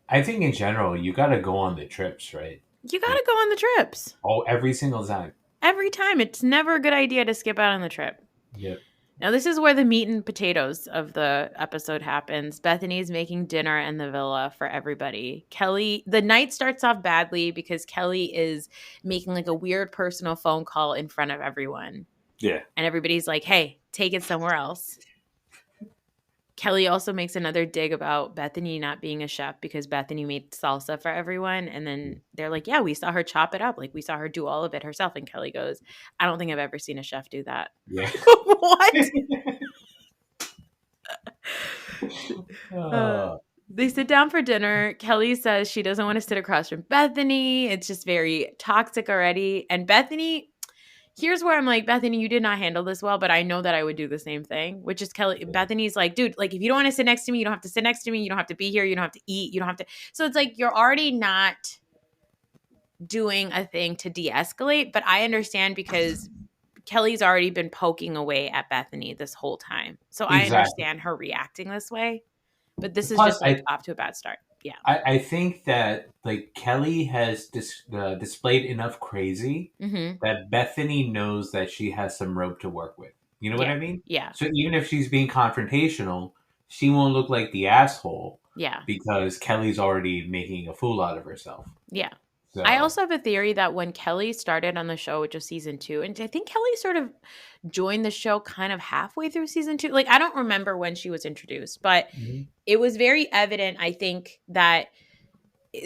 Speaker 9: I think in general, you got to go on the trips, right?
Speaker 8: You got to go on the trips.
Speaker 9: Oh, every single time.
Speaker 8: Every time. It's never a good idea to skip out on the trip.
Speaker 9: Yep.
Speaker 8: Now, this is where the meat and potatoes of the episode happens. Bethany's making dinner in the villa for everybody. Kelly, the night starts off badly because Kelly is making like a weird personal phone call in front of everyone.
Speaker 9: Yeah.
Speaker 8: And everybody's like, hey, take it somewhere else. Kelly also makes another dig about Bethany not being a chef because Bethany made salsa for everyone. And then they're like, yeah, we saw her chop it up. Like, we saw her do all of it herself. And Kelly goes, I don't think I've ever seen a chef do that.
Speaker 9: Yeah.
Speaker 8: What? They sit down for dinner. Kelly says she doesn't want to sit across from Bethany. It's just very toxic already. And Bethany, here's where I'm like, Bethany, you did not handle this well, but I know that I would do the same thing, which is Kelly. Bethany's like, dude, like, if you don't want to sit next to me, you don't have to sit next to me. You don't have to be here. You don't have to eat. You don't have to. So it's like, you're already not doing a thing to de-escalate, but I understand because Kelly's already been poking away at Bethany this whole time. So I understand her reacting this way, but this is just like off to a bad start. Yeah.
Speaker 9: I think that like Kelly has displayed enough crazy that Bethany knows that she has some rope to work with. You know what I mean?
Speaker 8: Yeah.
Speaker 9: So even if she's being confrontational, she won't look like the asshole.
Speaker 8: Yeah.
Speaker 9: Because Kelly's already making a fool out of herself.
Speaker 8: Yeah.
Speaker 9: So.
Speaker 8: I also have a theory that when Kelly started on the show, which was season 2, and I think Kelly sort of joined the show kind of halfway through season 2. Like, I don't remember when she was introduced, but it was very evident, I think, that,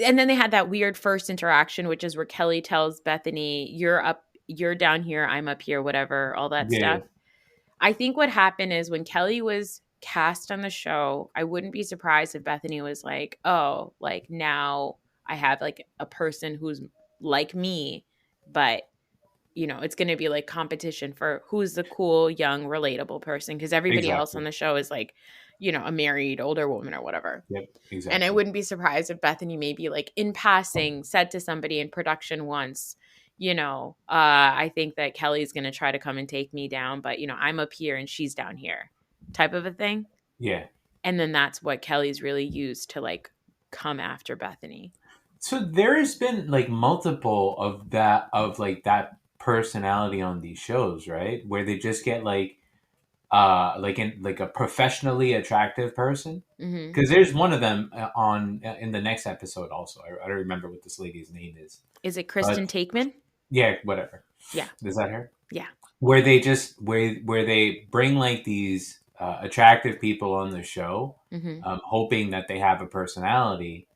Speaker 8: and then they had that weird first interaction, which is where Kelly tells Bethany, you're down here, I'm up here, whatever, all that stuff. I think what happened is when Kelly was cast on the show, I wouldn't be surprised if Bethany was like, oh, like now I have like a person who's like me, but it's going to be like competition for who's the cool, young, relatable person. Cause everybody else on the show is like, a married older woman or whatever.
Speaker 9: Yep. Exactly.
Speaker 8: And I wouldn't be surprised if Bethany maybe like in passing said to somebody in production once, I think that Kelly's going to try to come and take me down, but I'm up here and she's down here type of a thing.
Speaker 9: Yeah.
Speaker 8: And then that's what Kelly's really used to like come after Bethany.
Speaker 9: So there has been like multiple of that personality on these shows, right? Where they just get like a professionally attractive person. Because there's one of them in the next episode also. I don't remember what this lady's name is.
Speaker 8: Is it Kristen Takeman?
Speaker 9: Yeah, whatever.
Speaker 8: Yeah.
Speaker 9: Is that her?
Speaker 8: Yeah.
Speaker 9: Where they just where they bring like these attractive people on the show, hoping that they have a personality.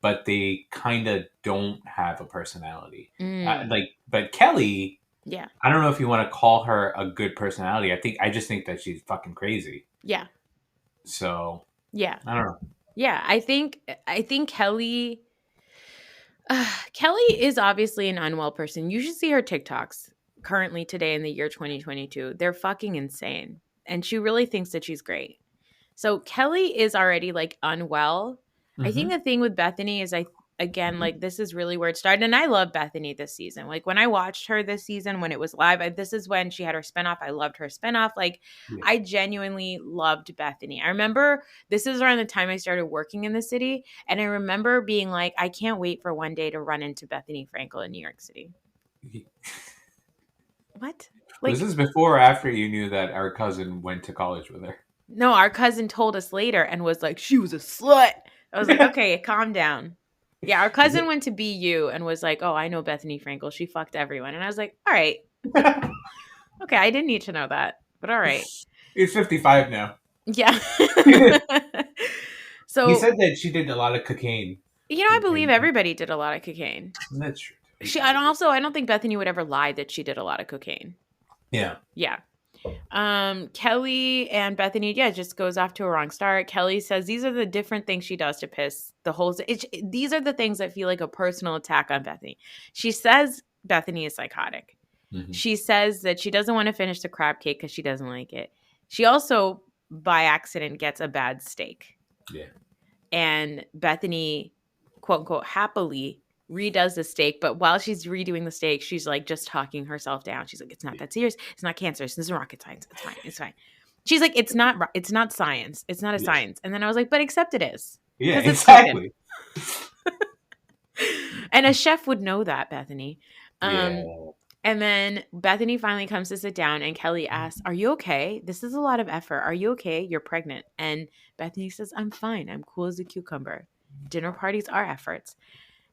Speaker 9: But they kind of don't have a personality. But Kelly, I don't know if you want to call her a good personality. I just think that she's fucking crazy.
Speaker 8: Yeah.
Speaker 9: So.
Speaker 8: Yeah.
Speaker 9: I don't know.
Speaker 8: Yeah, I think Kelly. Kelly is obviously an unwell person. You should see her TikToks currently today in the year 2022. They're fucking insane, and she really thinks that she's great. So Kelly is already like unwell. I think the thing with Bethany is again, like this is really where it started. And I love Bethany this season. Like when I watched her this season, when it was live, this is when she had her spinoff. I loved her spinoff. Like I genuinely loved Bethany. I remember this is around the time I started working in the city. And I remember being like, I can't wait for one day to run into Bethany Frankel in New York City. What? Like,
Speaker 9: was this before or after you knew that our cousin went to college with her?
Speaker 8: No, our cousin told us later and was like, she was a slut. I was like, okay, calm down. Yeah, our cousin went to BU and was like, oh, I know Bethany Frankel. She fucked everyone. And I was like, all right. Okay, I didn't need to know that, but all right.
Speaker 9: He's 55 now.
Speaker 8: Yeah. So
Speaker 9: he said that she did a lot of cocaine.
Speaker 8: You know, I believe everybody did a lot of cocaine.
Speaker 9: That's true.
Speaker 8: And also, I don't think Bethany would ever lie that she did a lot of cocaine.
Speaker 9: Yeah.
Speaker 8: Yeah. Kelly and Bethany, just goes off to a wrong start. Kelly says these are the different things she does to piss the whole. These are the things that feel like a personal attack on Bethany. She says Bethany is psychotic. Mm-hmm. She says that she doesn't want to finish the crab cake because she doesn't like it. She also, by accident, gets a bad steak.
Speaker 9: Yeah. And
Speaker 8: Bethany, quote unquote, happily redoes the steak, but while she's redoing the steak, she's like just talking herself down. She's like, it's not that serious. It's not cancerous. This is rocket science. It's fine. It's fine. She's like, it's not science. It's not a science. And then I was like, but except it is.
Speaker 9: Yeah, exactly.
Speaker 8: And a chef would know that, Bethany. And then Bethany finally comes to sit down and Kelly asks, are you okay? This is a lot of effort. Are you okay? You're pregnant. And Bethany says, I'm fine. I'm cool as a cucumber. Dinner parties are efforts.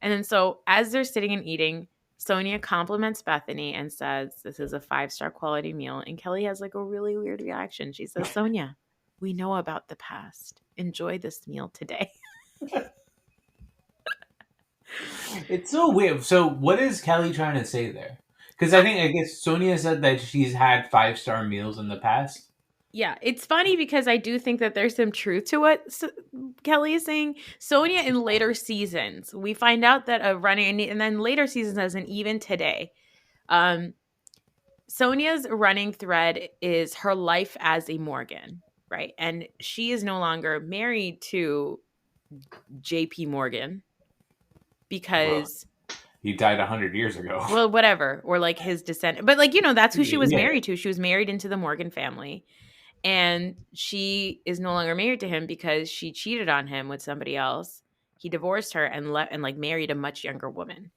Speaker 8: And then so as they're sitting and eating, Sonia compliments Bethany and says, this is a 5-star quality meal. And Kelly has like a really weird reaction. She says, Sonia, we know about the past. Enjoy this meal today.
Speaker 9: It's so weird. So what is Kelly trying to say there? Because I guess Sonia said that she's had 5-star meals in the past.
Speaker 8: Yeah, it's funny because I do think that there's some truth to what Kelly is saying. Sonia in later seasons, we find out that and then later seasons as in even today, Sonia's running thread is her life as a Morgan, right? And she is no longer married to JP Morgan because...
Speaker 9: He died 100 years ago.
Speaker 8: Well, whatever. Or like his descendant. But like, that's who she was married to. She was married into the Morgan family. And she is no longer married to him because she cheated on him with somebody else. He divorced her and married a much younger woman.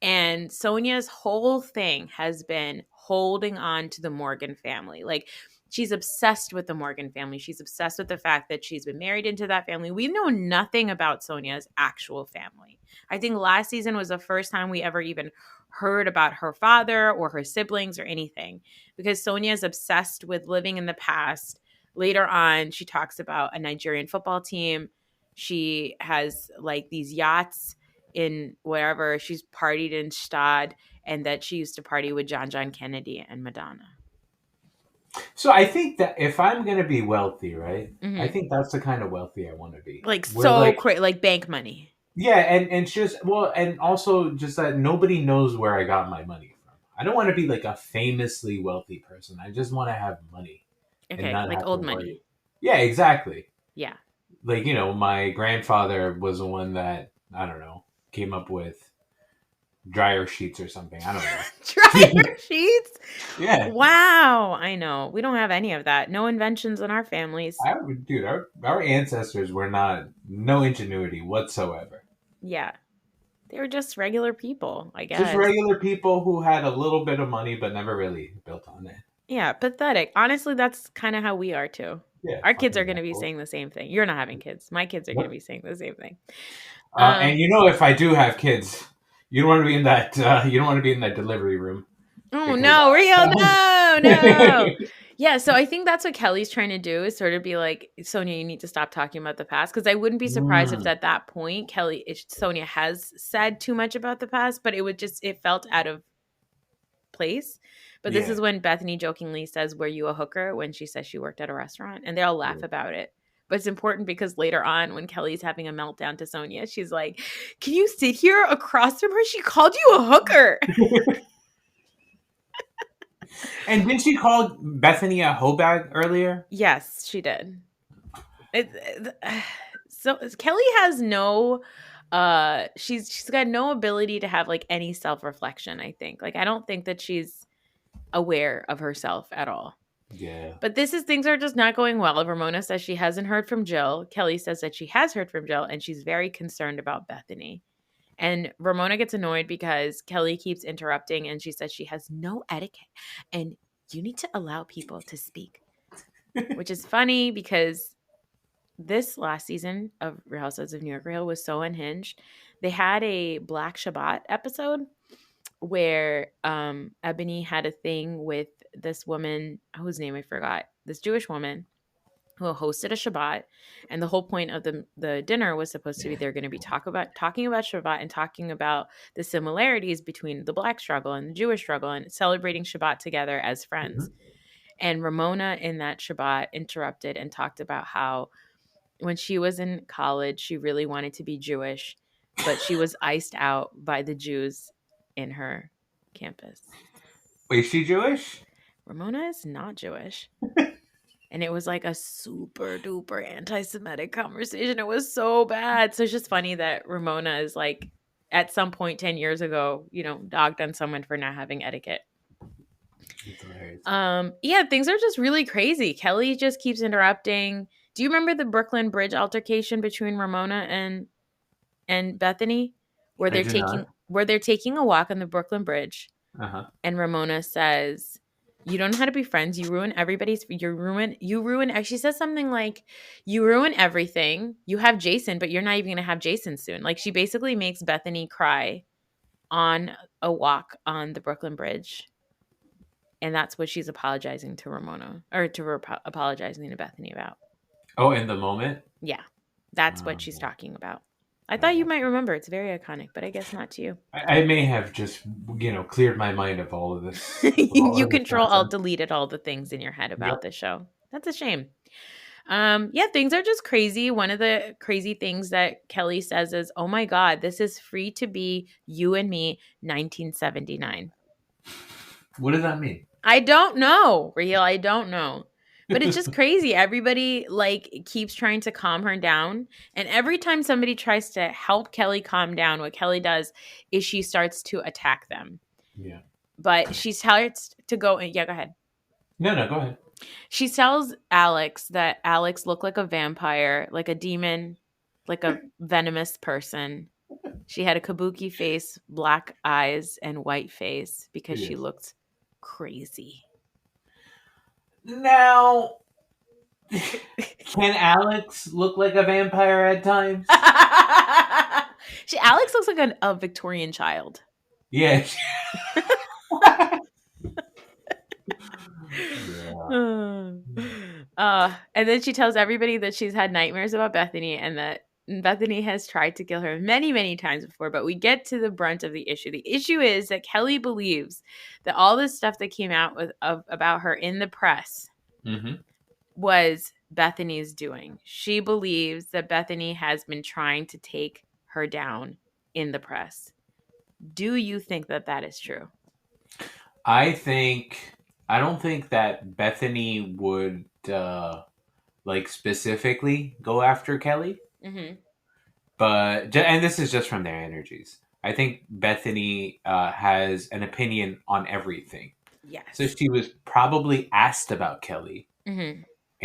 Speaker 8: And Sonia's whole thing has been holding on to the Morgan family. Like she's obsessed with the Morgan family. She's obsessed with the fact that she's been married into that family. We know nothing about Sonia's actual family. I think last season was the first time we ever even heard about her father or her siblings or anything because Sonia is obsessed with living in the past. Later on, she talks about a Nigerian football team. She has like these yachts in wherever she's partied in Stad and that she used to party with John Kennedy and Madonna.
Speaker 9: So I think that if I'm going to be wealthy, right, I think that's the kind of wealthy I want to be.
Speaker 8: Like like bank money.
Speaker 9: Yeah, and just and also just that nobody knows where I got my money from. I don't want to be like a famously wealthy person. I just want to have money.
Speaker 8: Okay, like old money.
Speaker 9: Yeah, exactly.
Speaker 8: Yeah.
Speaker 9: Like, my grandfather was the one that, I don't know, came up with dryer sheets or something. I don't know.
Speaker 8: Dryer sheets?
Speaker 9: Yeah.
Speaker 8: Wow. I know. We don't have any of that. No inventions in our families.
Speaker 9: Dude, our ancestors were no ingenuity whatsoever.
Speaker 8: Yeah. They were just regular people, I guess.
Speaker 9: Just regular people who had a little bit of money but never really built on it.
Speaker 8: Yeah, pathetic. Honestly, that's kind of how we are too.
Speaker 9: Yeah,
Speaker 8: our kids are going to be saying the same thing. You're not having kids. My kids are going to be saying the same thing.
Speaker 9: And if I do have kids, you don't want to be in that. You don't want to be in that delivery room.
Speaker 8: Oh no, Rio! No. Yeah, so I think that's what Kelly's trying to do is sort of be like, Sonia, you need to stop talking about the past. Because I wouldn't be surprised if at that point Sonia has said too much about the past, but it felt out of place. But this is when Bethany jokingly says, were you a hooker? When she says she worked at a restaurant. And they all laugh about it. But it's important because later on when Kelly's having a meltdown to Sonia, she's like, can you sit here across from her? She called you a hooker.
Speaker 9: And didn't she call Bethany a hoe bag earlier?
Speaker 8: Yes, she did. So Kelly has no She's got no ability to have like any self-reflection, I think. Like I don't think that she's aware of herself at all.
Speaker 9: Yeah.
Speaker 8: But things are just not going well. Ramona says she hasn't heard from Jill. Kelly says that she has heard from Jill and she's very concerned about Bethany. And Ramona gets annoyed because Kelly keeps interrupting and she says she has no etiquette and you need to allow people to speak. Which is funny because this last season of Real Housewives of New York Real was so unhinged. They had a Black Shabbat episode where Ebony had a thing with this woman whose name I forgot, this Jewish woman who hosted a Shabbat, and the whole point of the dinner was supposed to be they're going to be talking about Shabbat and talking about the similarities between the Black struggle and the Jewish struggle and celebrating Shabbat together as friends. Mm-hmm. And Ramona in that Shabbat interrupted and talked about how when she was in college, she really wanted to be Jewish, but she was iced out by the Jews in her campus.
Speaker 9: Wait, is she Jewish?
Speaker 8: Ramona is not Jewish. And it was like a super duper anti-Semitic conversation. It was so bad. So it's just funny that Ramona is like, at some point 10 years ago, dogged on someone for not having etiquette. Yeah, things are just really crazy. Kelly just keeps interrupting. Do you remember the Brooklyn Bridge altercation between Ramona and Bethany, where they're taking a walk on the Brooklyn Bridge, and Ramona says, "You don't know how to be friends. You ruin everybody's. You ruin." She says something like, "You ruin everything. You have Jason, but you're not even going to have Jason soon." Like she basically makes Bethany cry on a walk on the Brooklyn Bridge. And that's what she's apologizing to Ramona, or apologizing to Bethany about.
Speaker 9: Oh, in the moment?
Speaker 8: Yeah. That's what she's talking about. I thought you might remember. It's very iconic, but I guess not to you.
Speaker 9: I may have just, cleared my mind of all of this.
Speaker 8: You deleted all the things in your head about the show. That's a shame. Things are just crazy. One of the crazy things that Kelly says is, "Oh my God, this is free to be you and me, 1979.
Speaker 9: What does that mean?
Speaker 8: I don't know, Raheel. I don't know. But it's just crazy. Everybody keeps trying to calm her down. And every time somebody tries to help Kelly calm down, what Kelly does is she starts to attack them.
Speaker 9: Yeah.
Speaker 8: But she starts to go. Yeah, go ahead.
Speaker 9: No, go ahead.
Speaker 8: She tells Alex that Alex looked like a vampire, like a demon, like a venomous person. She had a kabuki face, black eyes, and white face because she looked crazy.
Speaker 9: Now, can Alex look like a vampire at times?
Speaker 8: Alex looks like a Victorian child.
Speaker 9: Yeah.
Speaker 8: And then she tells everybody that she's had nightmares about Bethany and that Bethany has tried to kill her many, many times before, but we get to the brunt of the issue. The issue is that Kelly believes that all this stuff that came out about her in the press was Bethany's doing. She believes that Bethany has been trying to take her down in the press. Do you think that that is true?
Speaker 9: I don't think that Bethany would specifically go after Kelly. Mm-hmm. But, and this is just from their energies, I think Bethany has an opinion on everything.
Speaker 8: Yes.
Speaker 9: So she was probably asked about Kelly, and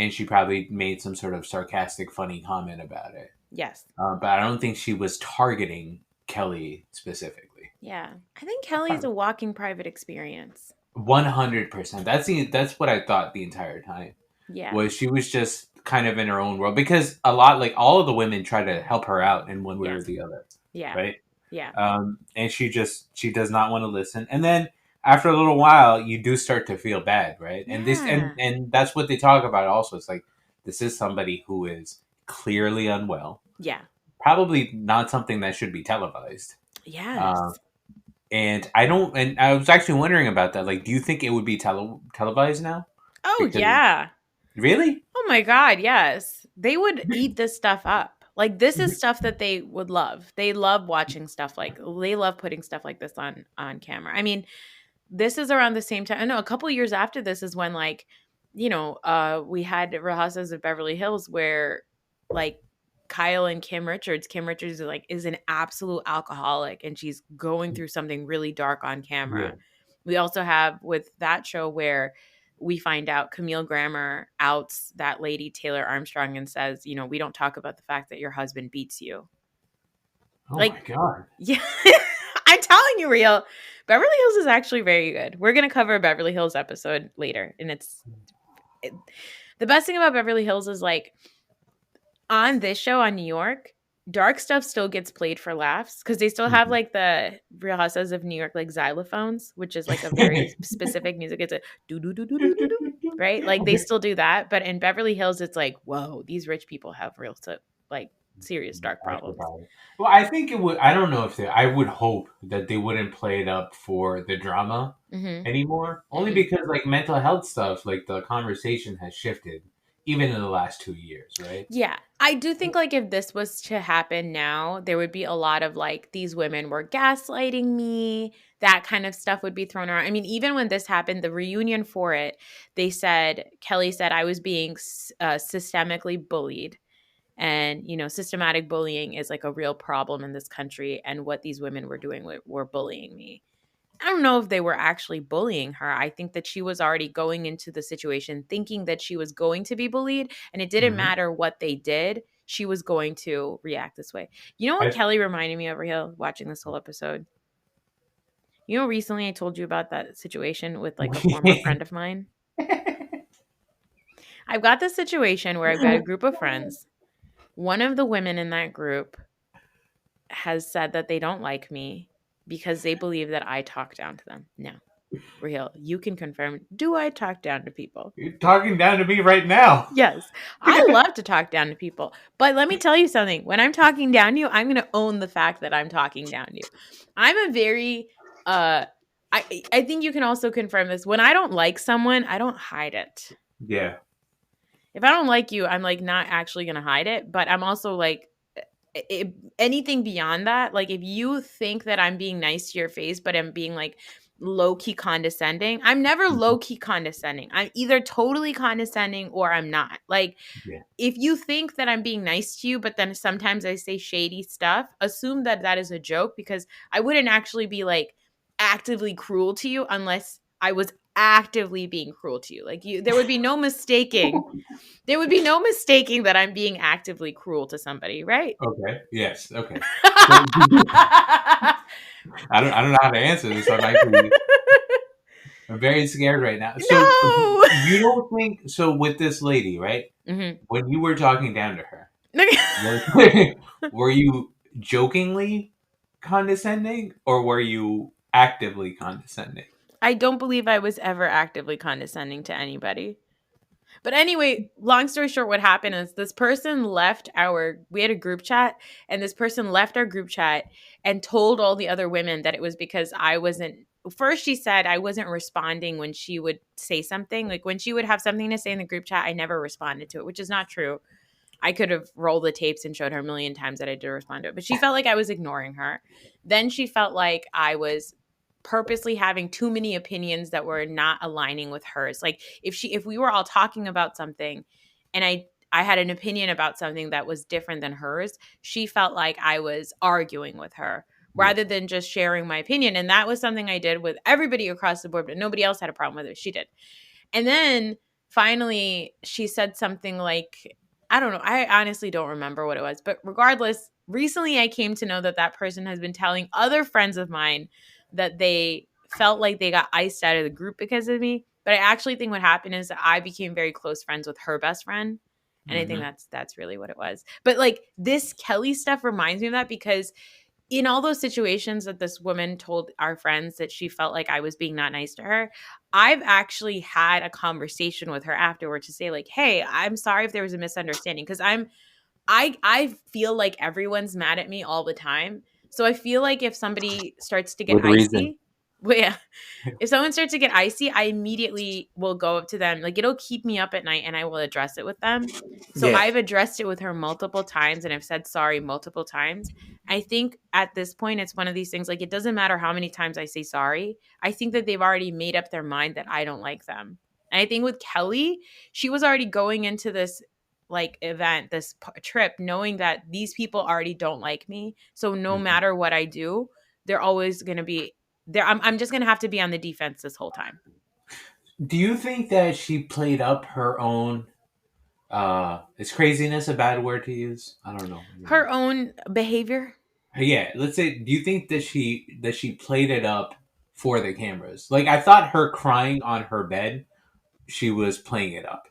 Speaker 9: she probably made some sort of sarcastic, funny comment about it.
Speaker 8: Yes.
Speaker 9: But I don't think she was targeting Kelly specifically.
Speaker 8: Yeah. I think Kelly's a walking private experience.
Speaker 9: 100%. That's what I thought the entire time.
Speaker 8: Yeah.
Speaker 9: Was she was just kind of in her own world, because all of the women try to help her out in one way or the other.
Speaker 8: Yeah.
Speaker 9: Right.
Speaker 8: Yeah.
Speaker 9: And she does not want to listen. And then after a little while, you do start to feel bad. Right. And and that's what they talk about also. It's like, this is somebody who is clearly unwell.
Speaker 8: Yeah.
Speaker 9: Probably not something that should be televised.
Speaker 8: Yes.
Speaker 9: And I was actually wondering about that. Like, do you think it would be televised now?
Speaker 8: Oh, yeah.
Speaker 9: Really?
Speaker 8: Oh my God, yes. They would eat this stuff up. Like, this is stuff that they would love. They love watching stuff they love putting stuff like this on camera. I mean, this is around the same time. I know a couple of years after this is when we had Real Housewives of Beverly Hills where Kyle and Kim Richards. Kim Richards is an absolute alcoholic, and she's going through something really dark on camera.
Speaker 9: Yeah.
Speaker 8: We also have with that show where we find out Camille Grammer outs that lady Taylor Armstrong and says, you know, we don't talk about the fact that your husband beats you.
Speaker 9: Oh my God.
Speaker 8: Yeah. I'm telling you, real. Beverly Hills is actually very good. We're going to cover a Beverly Hills episode later. And the best thing about Beverly Hills is like on this show on New York, dark stuff still gets played for laughs because they still have like the Real Housewives of New York like xylophones, which is like a very specific music. It's a do do do do do do do, right? Like they still do that, but in Beverly Hills, it's like, whoa, these rich people have real like serious dark problems.
Speaker 9: Well, I think it would. I don't know if I would hope that they wouldn't play it up for the drama anymore. Only because like mental health stuff, like the conversation has shifted. Even in the last 2 years, right?
Speaker 8: Yeah. I do think like if this was to happen now, there would be a lot of like these women were gaslighting me. That kind of stuff would be thrown around. I mean, even when this happened, the reunion for it, Kelly said I was being systemically bullied. And, you know, systematic bullying is like a real problem in this country. And what these women were doing were bullying me. I don't know if they were actually bullying her. I think that she was already going into the situation thinking that she was going to be bullied, and it didn't matter what they did. She was going to react this way. You know what Kelly reminded me of, Real, watching this whole episode? You know, recently I told you about that situation with like a former friend of mine. I've got this situation where I've got a group of friends. One of the women in that group has said that they don't like me because they believe that I talk down to them. No. Real, you can confirm. Do I talk down to people?
Speaker 9: You're talking down to me right now.
Speaker 8: Yes. I love to talk down to people. But let me tell you something. When I'm talking down to you, I'm going to own the fact that I'm talking down to you. I'm a very, I think you can also confirm this. When I don't like someone, I don't hide it.
Speaker 9: Yeah.
Speaker 8: If I don't like you, I'm like not actually going to hide it. But I'm also like, anything beyond that, like if you think that I'm being nice to your face, but I'm being like low-key condescending, I'm never low-key condescending. I'm either totally condescending or I'm not. Like if you think that I'm being nice to you, but then sometimes I say shady stuff, assume that that is a joke, because I wouldn't actually be like actively cruel to you unless I was actively being cruel to you. Like there would be no mistaking. There would be no mistaking that I'm being actively cruel to somebody, right?
Speaker 9: Okay. Yes. Okay. I don't know how to answer this. I'm very scared right now. So
Speaker 8: no!
Speaker 9: You don't think so with this lady, right? Mm-hmm. When you were talking down to her, were you jokingly condescending or were you actively condescending?
Speaker 8: I don't believe I was ever actively condescending to anybody. But anyway, long story short, what happened is this person left we had a group chat, and this person left our group chat and told all the other women that it was because first she said I wasn't responding when she would say something. Like when she would have something to say in the group chat, I never responded to it, which is not true. I could have rolled the tapes and showed her a million times that I did respond to it. But she felt like I was ignoring her. Then she felt like I was purposely having too many opinions that were not aligning with hers. Like if we were all talking about something and I had an opinion about something that was different than hers, she felt like I was arguing with her rather than just sharing my opinion. And that was something I did with everybody across the board, but nobody else had a problem with it. She did. And then finally she said something like, I don't know. I honestly don't remember what it was, but regardless, recently I came to know that person has been telling other friends of mine that they felt like they got iced out of the group because of me. But I actually think what happened is that I became very close friends with her best friend. And I think that's really what it was. But like this Kelly stuff reminds me of that, because in all those situations that this woman told our friends that she felt like I was being not nice to her, I've actually had a conversation with her afterward to say like, hey, I'm sorry if there was a misunderstanding. Because I feel like everyone's mad at me all the time. So I feel like if somebody starts to get icy, if someone starts to get icy, I immediately will go up to them. Like it'll keep me up at night and I will address it with them. So I've addressed it with her multiple times and I've said sorry multiple times. I think at this point, it's one of these things, like it doesn't matter how many times I say sorry. I think that they've already made up their mind that I don't like them. And I think with Kelly, she was already going into this like event, this trip, knowing that these people already don't like me. So no matter what I do, they're always going to be there. I'm just going to have to be on the defense this whole time.
Speaker 9: Do you think that she played up her own, is craziness a bad word to use? I don't know.
Speaker 8: Her own behavior?
Speaker 9: Yeah, let's say, do you think that she played it up for the cameras? Like, I thought her crying on her bed, she was playing it up.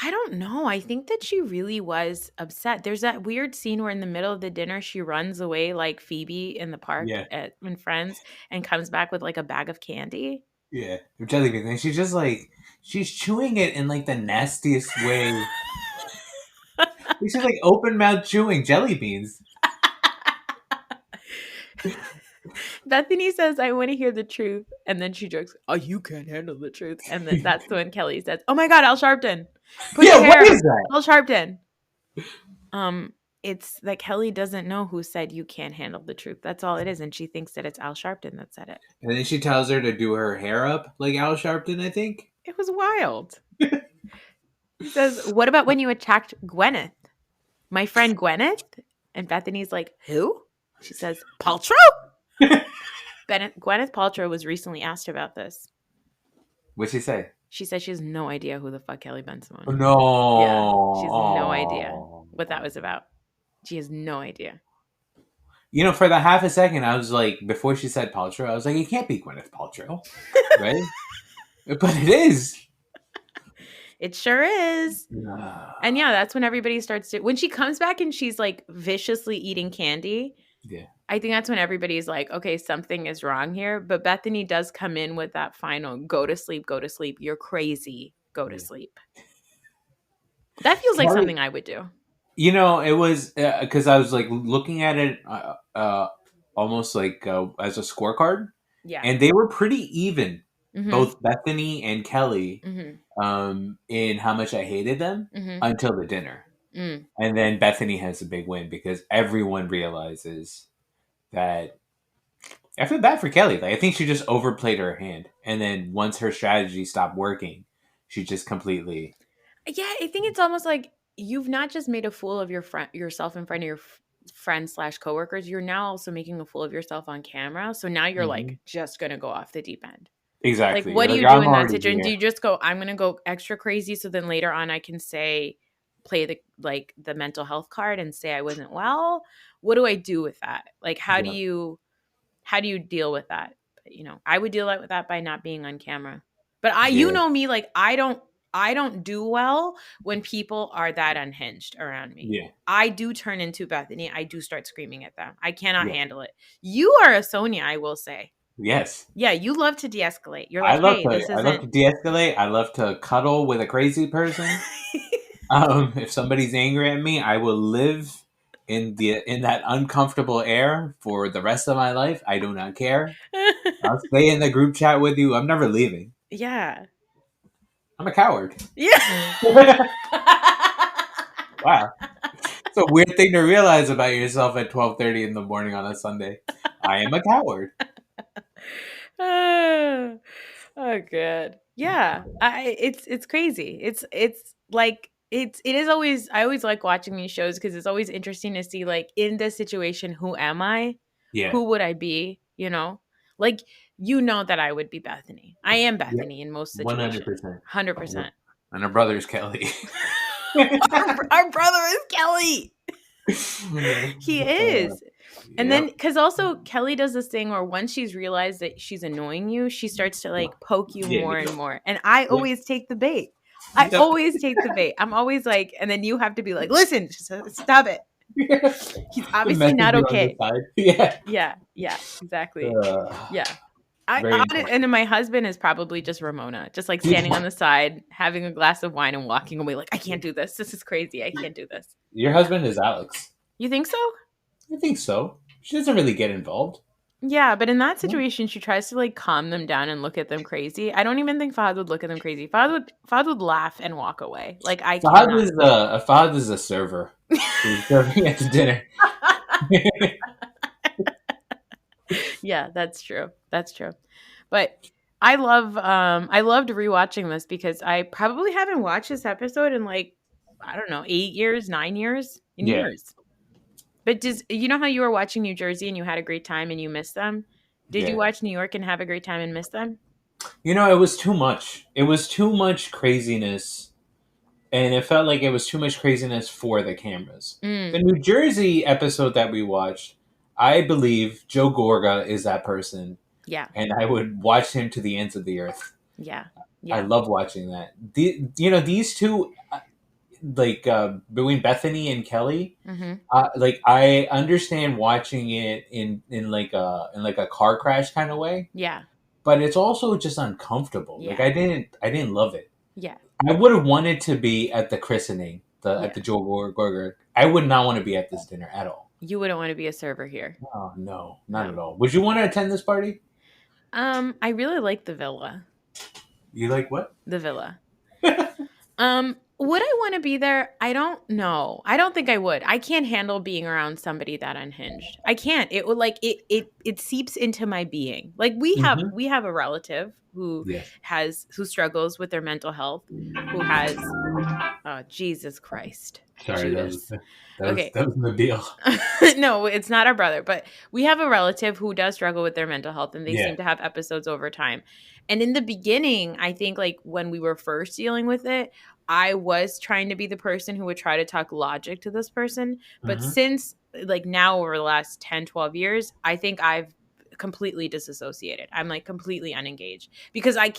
Speaker 8: I don't know. I think that she really was upset. There's that weird scene where in the middle of the dinner, she runs away like Phoebe in the park in Friends and comes back with like a bag of candy.
Speaker 9: Yeah, jelly beans. And she's just like, she's chewing it in like the nastiest way. She's like open mouth chewing jelly beans.
Speaker 8: Bethany says, I want to hear the truth. And then she jokes, oh, you can't handle the truth. And then that's when Kelly says, oh my God, Al Sharpton. Put your hair
Speaker 9: what is that?
Speaker 8: Al Sharpton. It's that Kelly doesn't know who said you can't handle the truth. That's all it is. And she thinks that it's Al Sharpton that said it.
Speaker 9: And then she tells her to do her hair up like Al Sharpton, I think.
Speaker 8: It was wild. He says, what about when you attacked Gwyneth? My friend Gwyneth? And Bethany's like, who? She says, Paltrow? Gwyneth Paltrow was recently asked about this.
Speaker 9: What'd she say?
Speaker 8: She said she has no idea who the fuck Kelly Benson was.
Speaker 9: No.
Speaker 8: Yeah, she has no idea what that was about. She has no idea.
Speaker 9: You know, for the half a second, I was like, before she said Paltrow, I was like, it can't be Gwyneth Paltrow, right? But it is.
Speaker 8: It sure is. And yeah, that's when everybody starts to, when she comes back and she's like viciously eating candy.
Speaker 9: Yeah.
Speaker 8: I think that's when everybody's like, okay, something is wrong here. But Bethany does come in with that final, go to sleep, you're crazy, go to sleep. That feels like something I would do.
Speaker 9: You know, it was because I was like looking at it almost like as a scorecard.
Speaker 8: Yeah.
Speaker 9: And they were pretty even, both Bethany and Kelly, in how much I hated them until the dinner. And then Bethany has a big win because everyone realizes that I feel bad for Kelly. Like, I think she just overplayed her hand. And then once her strategy stopped working, she just completely...
Speaker 8: Yeah, I think it's almost like you've not just made a fool of yourself in front of your friends / coworkers. You're now also making a fool of yourself on camera. So now you're like just going to go off the deep end.
Speaker 9: Exactly.
Speaker 8: Like, what do you do in that situation? Do you just go, I'm going to go extra crazy so then later on I can say, play the mental health card and say I wasn't well? What do I do with that? Like, how do you deal with that? You know, I would deal with that by not being on camera. But you know me, like I don't do well when people are that unhinged around me.
Speaker 9: Yeah.
Speaker 8: I do turn into Bethany. I do start screaming at them. I cannot handle it. You are a Sonia, I will say.
Speaker 9: Yes.
Speaker 8: Yeah, you love to de-escalate. You're like,
Speaker 9: I love to de-escalate. I love to cuddle with a crazy person. If somebody's angry at me, I will live in that uncomfortable air for the rest of my life. I do not care. I'll stay in the group chat with you. I'm never leaving.
Speaker 8: Yeah.
Speaker 9: I'm a coward.
Speaker 8: Yeah.
Speaker 9: Wow. It's a weird thing to realize about yourself at 12:30 in the morning on a Sunday. I am a coward.
Speaker 8: Oh, good. Yeah. It's crazy. It's like it is always, I always like watching these shows because it's always interesting to see, like, in this situation, who am I?
Speaker 9: Yeah.
Speaker 8: Who would I be? You know, like, you know that I would be Bethany. I am Bethany in most situations. 100%.
Speaker 9: And her brother's Kelly.
Speaker 8: our brother is Kelly. He is. And then, because also Kelly does this thing where once she's realized that she's annoying you, she starts to like poke you more and more. And I always take the bait. I always take the bait. I'm always like, and then you have to be like, listen, stop it. He's obviously not okay. Yeah, exactly. Yeah. And then my husband is probably just Ramona, just like standing on the side, having a glass of wine and walking away like, I can't do this. This is crazy. I can't do this.
Speaker 9: Your husband is Alex.
Speaker 8: You think so?
Speaker 9: I think so. She doesn't really get involved.
Speaker 8: Yeah, but in that situation, she tries to like calm them down and look at them crazy. I don't even think Fahad would look at them crazy. Fahad would laugh and walk away. Like
Speaker 9: Fahad is a server who's serving at the dinner.
Speaker 8: Yeah, that's true. But I loved rewatching this because I probably haven't watched this episode in like I don't know, 8 years, 9 years, in
Speaker 9: Yeah.
Speaker 8: years. But you know how you were watching New Jersey and you had a great time and you missed them? Did you watch New York and have a great time and miss them?
Speaker 9: You know, it was too much. It was too much craziness, and it felt like it was too much craziness for the cameras. The New Jersey episode that we watched, I believe Joe Gorga is that person.
Speaker 8: Yeah.
Speaker 9: And I would watch him to the ends of the earth.
Speaker 8: Yeah.
Speaker 9: I love watching that. These two, between Bethany and Kelly, I understand watching it in like a car crash kind of way.
Speaker 8: Yeah.
Speaker 9: But it's also just uncomfortable.
Speaker 8: Yeah.
Speaker 9: Like I didn't love it.
Speaker 8: Yeah.
Speaker 9: I would have wanted to be at the christening, at the Joe Gorga. I would not want to be at this dinner at all.
Speaker 8: You wouldn't want to be a server here.
Speaker 9: Oh no, not at all. Would you want to attend this party?
Speaker 8: I really like the villa.
Speaker 9: You like what?
Speaker 8: The villa. Would I want to be there? I don't know. I don't think I would. I can't handle being around somebody that unhinged. I can't. It would it seeps into my being. Like we have a relative who who struggles with their mental health, who has Jesus Christ.
Speaker 9: Sorry, that was the deal.
Speaker 8: No, it's not our brother, but we have a relative who does struggle with their mental health, and they seem to have episodes over time. And in the beginning, I think like when we were first dealing with it, I was trying to be the person who would try to talk logic to this person. But since like now over the last 10, 12 years, I think I've completely disassociated. I'm like completely unengaged because I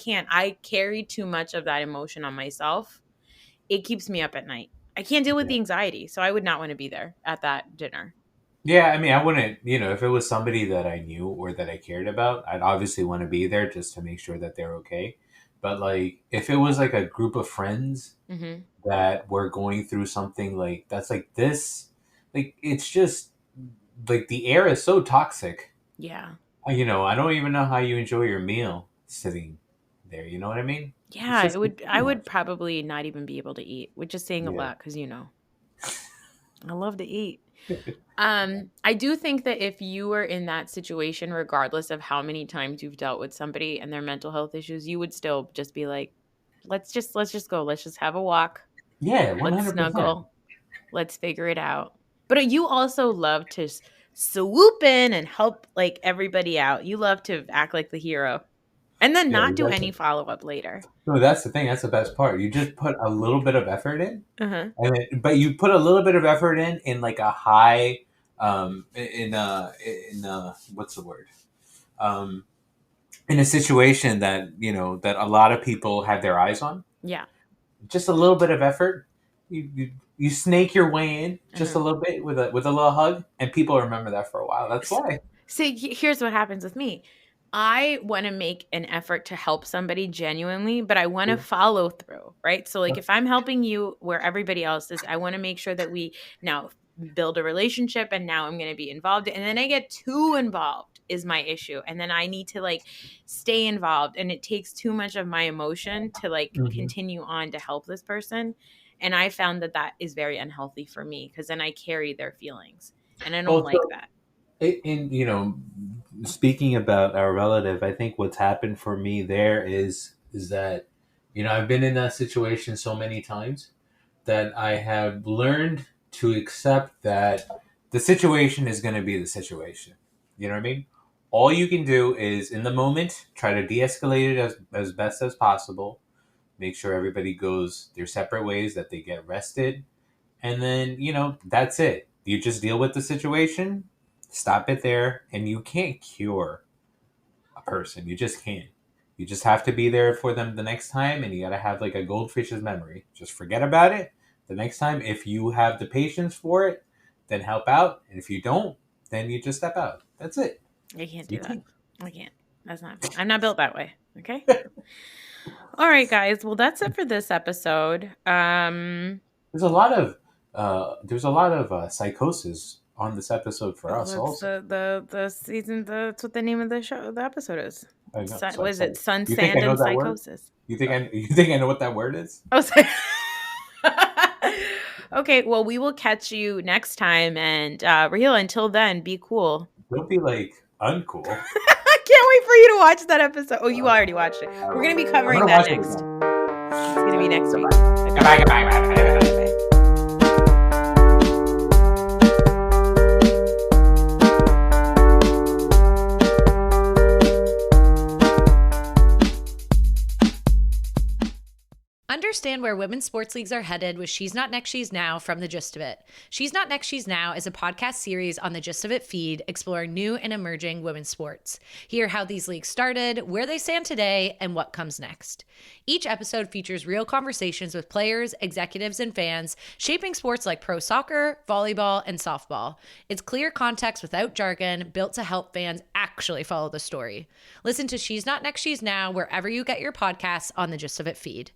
Speaker 8: carry too much of that emotion on myself. It keeps me up at night. I can't deal with the anxiety. So I would not want to be there at that dinner.
Speaker 9: Yeah, I mean, I wouldn't, if it was somebody that I knew or that I cared about, I'd obviously want to be there just to make sure that they're okay. But like, if it was like a group of friends that were going through something like that's like this, like it's just like the air is so toxic.
Speaker 8: Yeah.
Speaker 9: I don't even know how you enjoy your meal sitting there. You know what I mean?
Speaker 8: Yeah, I would probably not even be able to eat, which is saying a lot because I love to eat. I do think that if you were in that situation, regardless of how many times you've dealt with somebody and their mental health issues, you would still just be like, let's just go. Let's just have a walk.
Speaker 9: Yeah, 100%.
Speaker 8: Let's snuggle. Let's figure it out. But you also love to swoop in and help like everybody out. You love to act like the hero and then not do any follow-up later.
Speaker 9: No, that's the thing. That's the best part. You just put a little bit of effort in, but you put a little bit of effort in like a high, what's the word? In a situation that that a lot of people have their eyes on.
Speaker 8: Yeah.
Speaker 9: Just a little bit of effort. You snake your way in just a little bit with a little hug, and people remember that for a while. That's why.
Speaker 8: See, here's what happens with me. I want to make an effort to help somebody genuinely, but I want to follow through, right? So like if I'm helping you where everybody else is, I want to make sure that we now build a relationship and now I'm going to be involved. And then I get too involved is my issue. And then I need to like stay involved and it takes too much of my emotion to like continue on to help this person. And I found that is very unhealthy for me because then I carry their feelings and I don't like that.
Speaker 9: Speaking about our relative, I think what's happened for me there is that, I've been in that situation so many times that I have learned to accept that the situation is going to be the situation. You know what I mean? All you can do is in the moment, try to de-escalate it as best as possible. Make sure everybody goes their separate ways, that they get rested. And then, that's it. You just deal with the situation. Stop it there, and you can't cure a person. You just can't. You just have to be there for them the next time, and you got to have like a goldfish's memory. Just forget about it. The next time, if you have the patience for it, then help out. And if you don't, then you just step out. That's it.
Speaker 8: I can't do that. I can't. I'm not built that way. Okay? All right, guys. Well, that's it for this episode.
Speaker 9: There's a lot of psychosis on this episode for us. Also,
Speaker 8: the season. That's what the name of the episode is.
Speaker 9: I know.
Speaker 8: What is it? Sun, Sand, and Psychosis.
Speaker 9: You think I know what that word is?
Speaker 8: Oh, sorry. Okay. Well, we will catch you next time, and Raheel. Until then, be cool.
Speaker 9: Don't be like uncool.
Speaker 8: I can't wait for you to watch that episode. Oh, you already watched it. We're gonna be covering that next. It's gonna be next week. Okay.
Speaker 9: Goodbye.
Speaker 16: understand where women's sports leagues are headed with She's Not Next, She's Now from The Gist of It. She's Not Next, She's Now is a podcast series on the Gist of It feed exploring new and emerging women's sports. Hear how these leagues started, where they stand today, and what comes next. Each episode features real conversations with players, executives, and fans shaping sports like pro soccer, volleyball, and softball. It's clear context without jargon, built to help fans actually follow the story. Listen to She's Not Next, She's Now wherever you get your podcasts on the Gist of It feed.